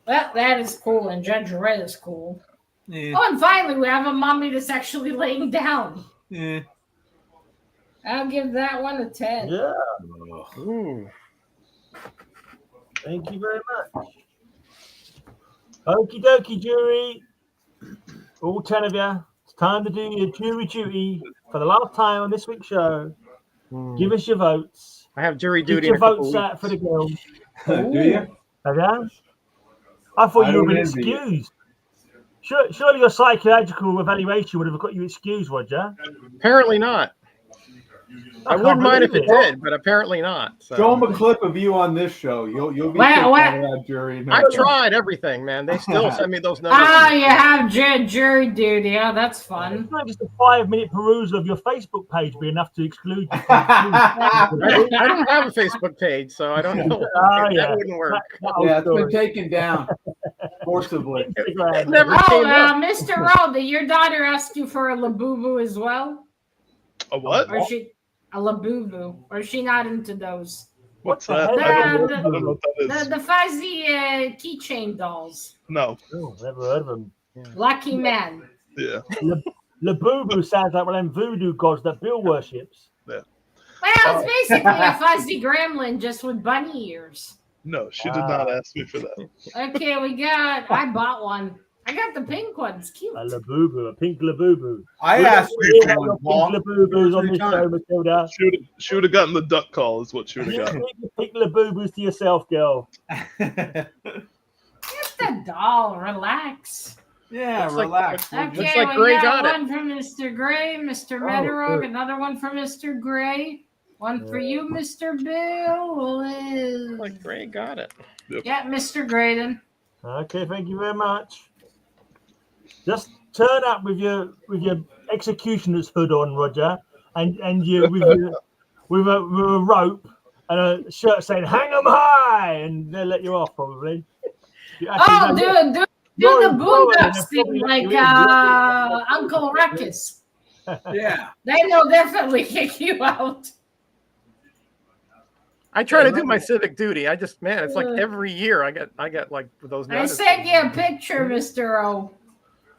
Well, that is cool, and Judge Red is cool. Yeah. Oh, and finally, we have a mummy that's actually laying down. Yeah. I'll give that one a 10. Yeah. Ooh. Thank you very much. Okie dokie, jury. All 10 of you. It's time to do your jury duty for the last time on this week's show. Give us your votes. I have jury Get duty. your in a couple votes out weeks. for the girls. Do you? Have you? I thought you would have been excused. Surely your psychological evaluation would have got you excused, Roger. Apparently not. I wouldn't mind if it did, but apparently not. So. Show them a clip of you on this show. You'll be kicked out of that jury. I've tried everything, man. They still send me those notes. Ah, you have jury duty. Yeah, that's fun. Not just a 5-minute perusal of your Facebook page be enough to exclude you. I don't have a Facebook page, so I don't know. That wouldn't work. Yeah, it's been taken down forcibly. It never Oh, came up. Mr. Rowe, did your daughter ask you for a labubu as well? A what? Or a labubu? Or is she not into those? What's that? I don't know what that is. The fuzzy keychain dolls. No. Oh, never heard of them. Lucky man. Yeah. Labubu sounds like one of them voodoo gods that Bill worships. Yeah. Well, it's basically a fuzzy gremlin just with bunny ears. No, she did not ask me for that. Okay, I bought one. I got the pink one. It's cute. A labubu, a pink labubu. I We asked don't you have for your one, pink labubus on Every this time. show, Matilda. She would have gotten the duck call, is what she would You have gotten. keep the pink labubus to yourself, girl. It's the doll. Relax. Yeah, Looks like- relax. Okay, Looks like we Gray got got it. one from Mr. Gray, Mr. Oh, Metarog, good. another one from Mr. Gray, one for you, Mr. Bill. Like Gray got it. Yeah, Mr. Graydon. Okay, thank you very much. Just turn up with your executioner's hood on, Roger, and you with a rope and a shirt saying "Hang 'em high," and they'll let you off probably. Oh, do the Boondocks thing probably like let you in. Uncle Ruckus. Yeah. They will definitely kick you out. I try to do my civic duty. I just, man, it's like every year I get like those I notices. sent you a picture, Mr. O.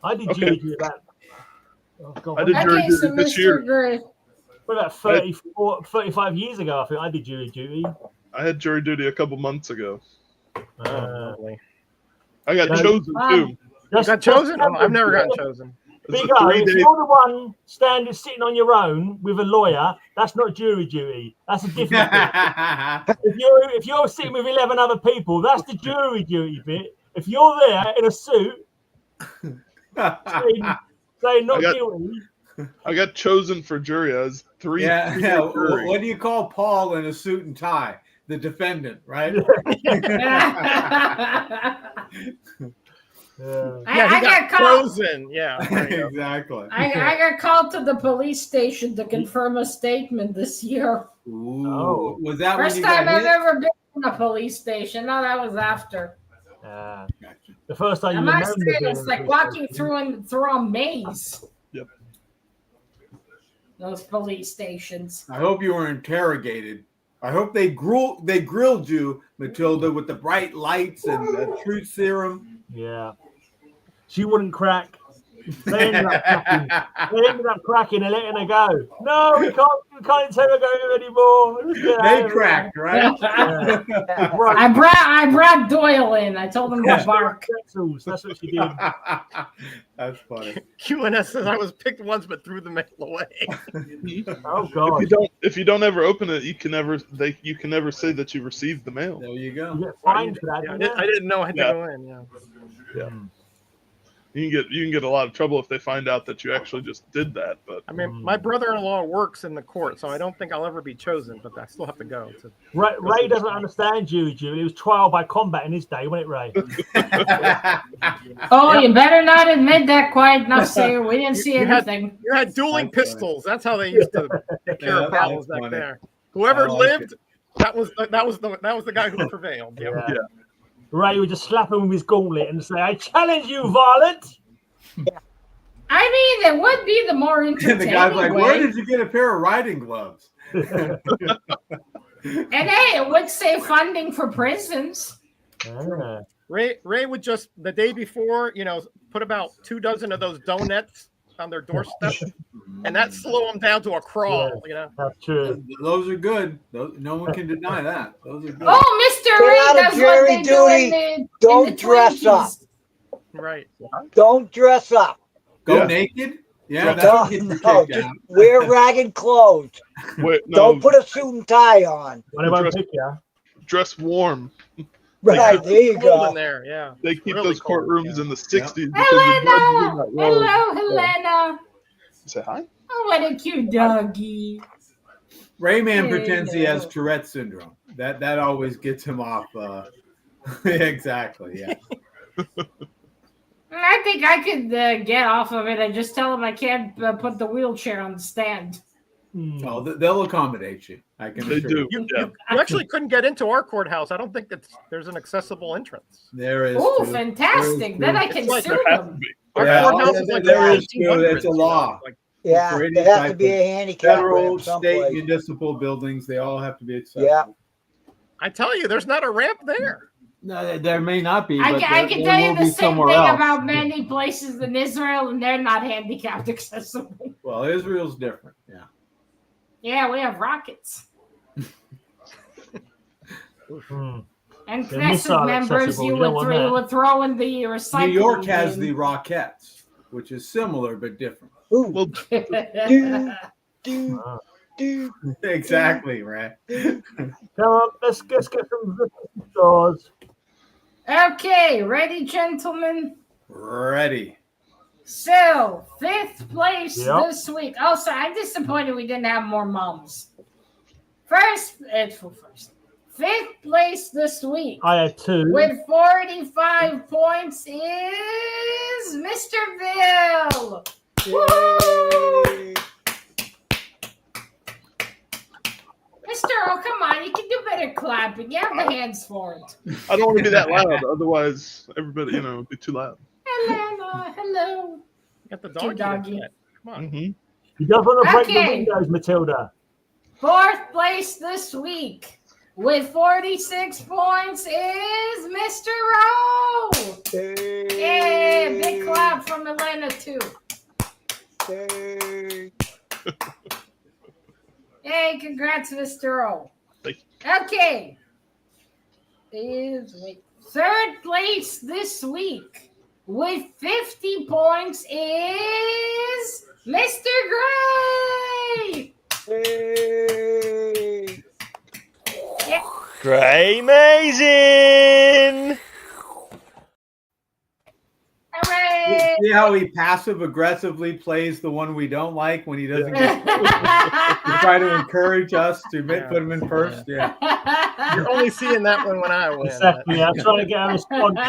I did Okay. jury duty about. Oh God, I did jury Okay, duty so this year. Mr. Gray. about 35 years ago. I think I did jury duty. I had jury duty a couple months ago. Oh, lovely. I got No. chosen too. You got chosen? Oh, I've never gotten chosen. It's Big a O, if 3-day. you're the one sitting on your own with a lawyer, that's not jury duty. That's a different bit. If you're sitting with 11 other people, that's the jury duty bit. If you're there in a suit, saying not guilty, I got chosen for jury. I was three. Yeah. jury. What do you call Paul in a suit and tie? The defendant, right? I got called. chosen. Yeah. there you go. Exactly. I got called to the police station to confirm a statement this year. Ooh. Oh. Was that First when you time got I've hit? ever been in a police station. No, that was after. the first time I you must remember say, being it's in a like police walking station. through a maze. Yep. Those police stations. I hope you were interrogated. I hope they grilled you, Matilda, with the bright lights and the truth serum. Yeah. She wouldn't crack. They ended up cracking and letting her go. No, we can't interrogate her anymore. Let's get out They of cracked, right? here. I brought Doyle in. I told him to bark. Pretzels, that's what she did. That's funny. QNS says I was picked once but threw the mail away. Oh God. If you don't ever open it, you can never say that you received the mail. There you go. You get fined for that. Yeah, don't you? I didn't know I had to Yeah. go in. Yeah. You can get a lot of trouble if they find out that you actually just did that. But I mean, my brother-in-law works in the court, so I don't think I'll ever be chosen, but I still have to go. Ray doesn't understand you, Julie. It was trial by combat in his day, wasn't it, Ray? Oh, you better not admit that, quiet enough, sir. We didn't see anything. You had dueling pistols. That's how they used to take care of problems back there. Whoever lived, that was the guy who prevailed. Yeah. Ray would just slap him with his gauntlet and say, "I challenge you, varlet." I mean, it would be the more entertaining The guy's like, way. "Where did you get a pair of riding gloves?" And hey, it would save funding for prisons. Ray would just the day before, put about 24 of those donuts on their doorstep, and that slow them down to a crawl. That's true. Those are good. No one can deny that. Those are good. Oh, Mr. Ray, that's what they do in Don't the dress 20s. up. Right. Don't dress up. Go naked? Yeah, that's what gets you No, kicked just out. wear ragged clothes. Wait, no, Don't put a suit and tie on. dress warm. Right, there you Cold go. in there, yeah. They keep Really those cold, courtrooms in the 60s. Helena! Hello, Helena. Say hi. Oh, what a cute doggy. Rayman pretends he has Tourette syndrome. That always gets him off. Exactly, yeah. I think I could get off of it and just tell him I can't put the wheelchair on the stand. Oh, they'll accommodate you. I can They assure do. you. You actually couldn't get into our courthouse. I don't think there's an accessible entrance. There is. Oh, too. fantastic. There is Then I too. can It's like sue There has to them. be. Our Yeah, courthouse is like there the is too. 1800s, It's a law. Yeah, For any there has to type be of a handicap Federal, ramp state, someplace. municipal buildings, they all have to be accessible. Yeah. I tell you, there's not a ramp there. No, there may not be. I but can there tell you will the be same somewhere thing else. about many places in Israel, and they're not handicapped accessible. Well, Israel's different. Yeah. Yeah, we have rockets. And They're missile Knesset members, accessible, you you don't would, want throw, that. you would throw in the recycling. New York has bin. the Rockettes, which is similar but different. Ooh, Well, do. Exactly, right? Come on, let's get some stores. Okay, ready, gentlemen? Ready. So, 5th place Yep. this week. Oh, sorry, I'm disappointed we didn't have more mums. First. 5th place this week I had 2. with 45 points is Mr. Bill. Woo! Mr. Oh, come on, you can do better clapping. You have the hands for it. I don't want to be that loud. Otherwise, everybody, would be too loud. Hello. Got the Cute doggy. doggy. Come on. Mm-hmm. You don't want to break the Okay. windows, Matilda. 4th place this week with 46 points is Mr. Rowe. Yay, big clap from Atlanta too. Hey, congrats, Mr. Rowe. Thank Okay. 3rd place this week with 50 points is Mr. Gray. Grey amazing! Hooray! See how he passive aggressively plays the one we don't like when he doesn't get to try to encourage us to put him in first? Yeah. You're only seeing that one when I win. Exactly. I'm trying to get a response.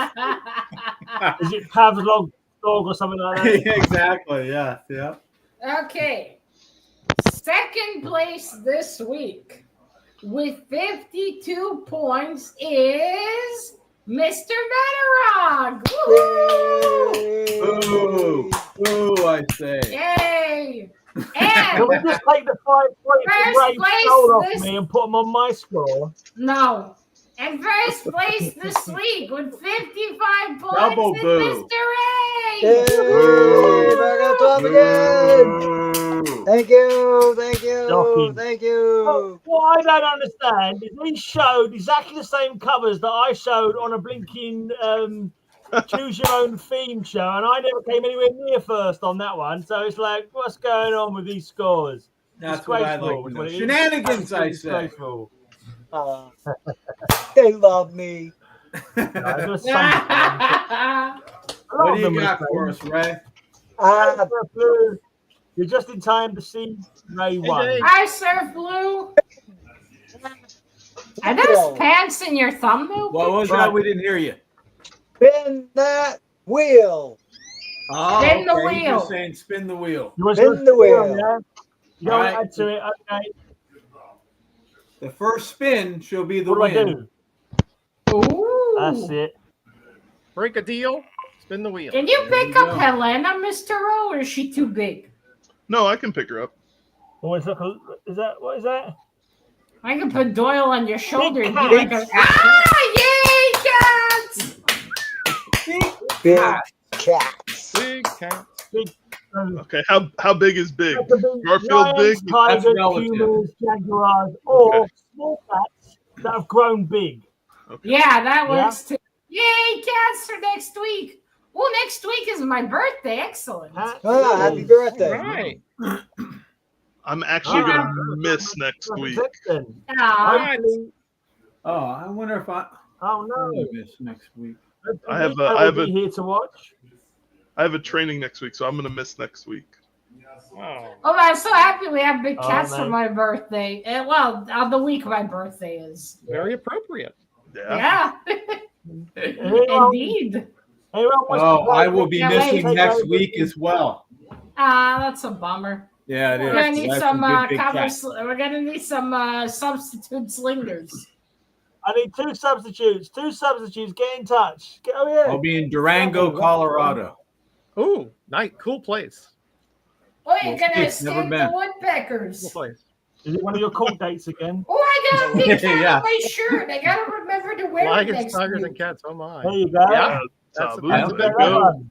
Is it Pavlov dog or something like that? Exactly. Yeah. Yeah. Okay. 2nd place this week with 52 points is Mr. Metarog. Ooh. Ooh, I say. Yay! Can And we just take the 5 points First and Ray's place soul off this- me and put them on my score? no. And first place this week with 55 points Double is boo. Mr. Ray. Yay, back on top again. Ooh. Thank you, thank you, Shocking. thank you. What I don't understand is he showed exactly the same covers that I showed on a blinking choose your own theme show, and I never came anywhere near first on that one. So it's like, what's going on with these scores? That's what I Disgraceful like. is To what know. it is. Shenanigans, I say. Disgraceful. They love me. No, there's something. What do you got for us, Ray? Blue, you're just in time to see Ray one. Dave. Hi, Surf Blue. Are those pants in your thumbnail? What was that? We didn't hear you. Spin that wheel. Oh, Spin the okay. He's wheel. just saying spin the wheel. You want Spin the wheel. Yeah? You don't All right. add to it, okay. The first spin shall be the What do I win. do? Ooh. That's it. Break a deal. Spin the wheel. Can you pick you up go. Helena, Mr. O, or is she too big? No, I can pick her up. Oh, is that? What is that? I can put Doyle on your shoulder and be cat. like a yay, cats! Big Ah. cats. Big cat. Big. Okay, how big is big? That could be Garfield lions, big? tigers, That's relative. pumas, jaguars, or Okay. small cats that have grown big. Okay. Yeah, that Yeah. works too. Yay, cats for next week. Well, next week is my birthday. Excellent. Cats. Ah, happy birthday. Right. I'm actually Yeah. gonna miss next week. Then. Aw. Hopefully- Oh, I wonder if I Oh I'm no! gonna miss next week. I have be here to watch. I have a training next week, so I'm gonna miss next week. Wow. Oh, I'm so happy we have big Oh, cats for man. my birthday. Well, on the week my birthday is. Very appropriate. Yeah. Yeah. Anyone- Indeed. anyone wants to Oh, play I will be Yeah, missing wait. next week as well. That's a bummer. Yeah, it is. We're gonna need That's some a big cat. we're gonna need some substitute slingers. I need two substitutes. Get in touch. Oh yeah. I'll be in Durango, Colorado. Ooh, nice, cool place. Oh, you're Well, gonna it's never escape the been. Cool woodpeckers. place. Is it one of your court dates again? Oh, I got a big cat Yeah. on my shirt. I gotta remember to wear it Lions, next tigers, week. and cats. Oh my. There you go. Yeah. That's Taboo. that's a There big you That go. one.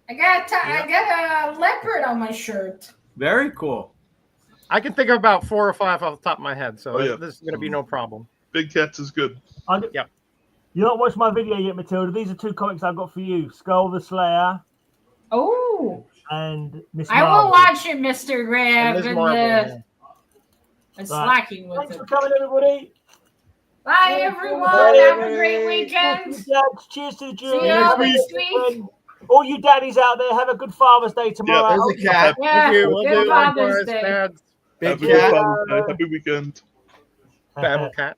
I got a leopard on my shirt. Very cool. I can think of about 4 or 5 off the top of my head, so Oh, yeah. this is going to be no problem. Big cats is good. Yeah. You not watched my video yet, Matilda. These are two comics I've got for you: Skull the Slayer Oh, and Miss I will Marvel. watch it, Mr. Graham, Ms. and, Marvel, yeah. slacking with Thanks it. for coming, everybody. Bye, everyone. Bye, Have a everybody. great weekend. Dads, cheers to the jury. See you all next week. All you daddies out there, have a good Father's Day tomorrow. There's a cat. Yeah, Thank you. We'll good do Father's likewise, Day. Dads. Big Have a good cat. Father's Day. Happy weekend. Battle cat.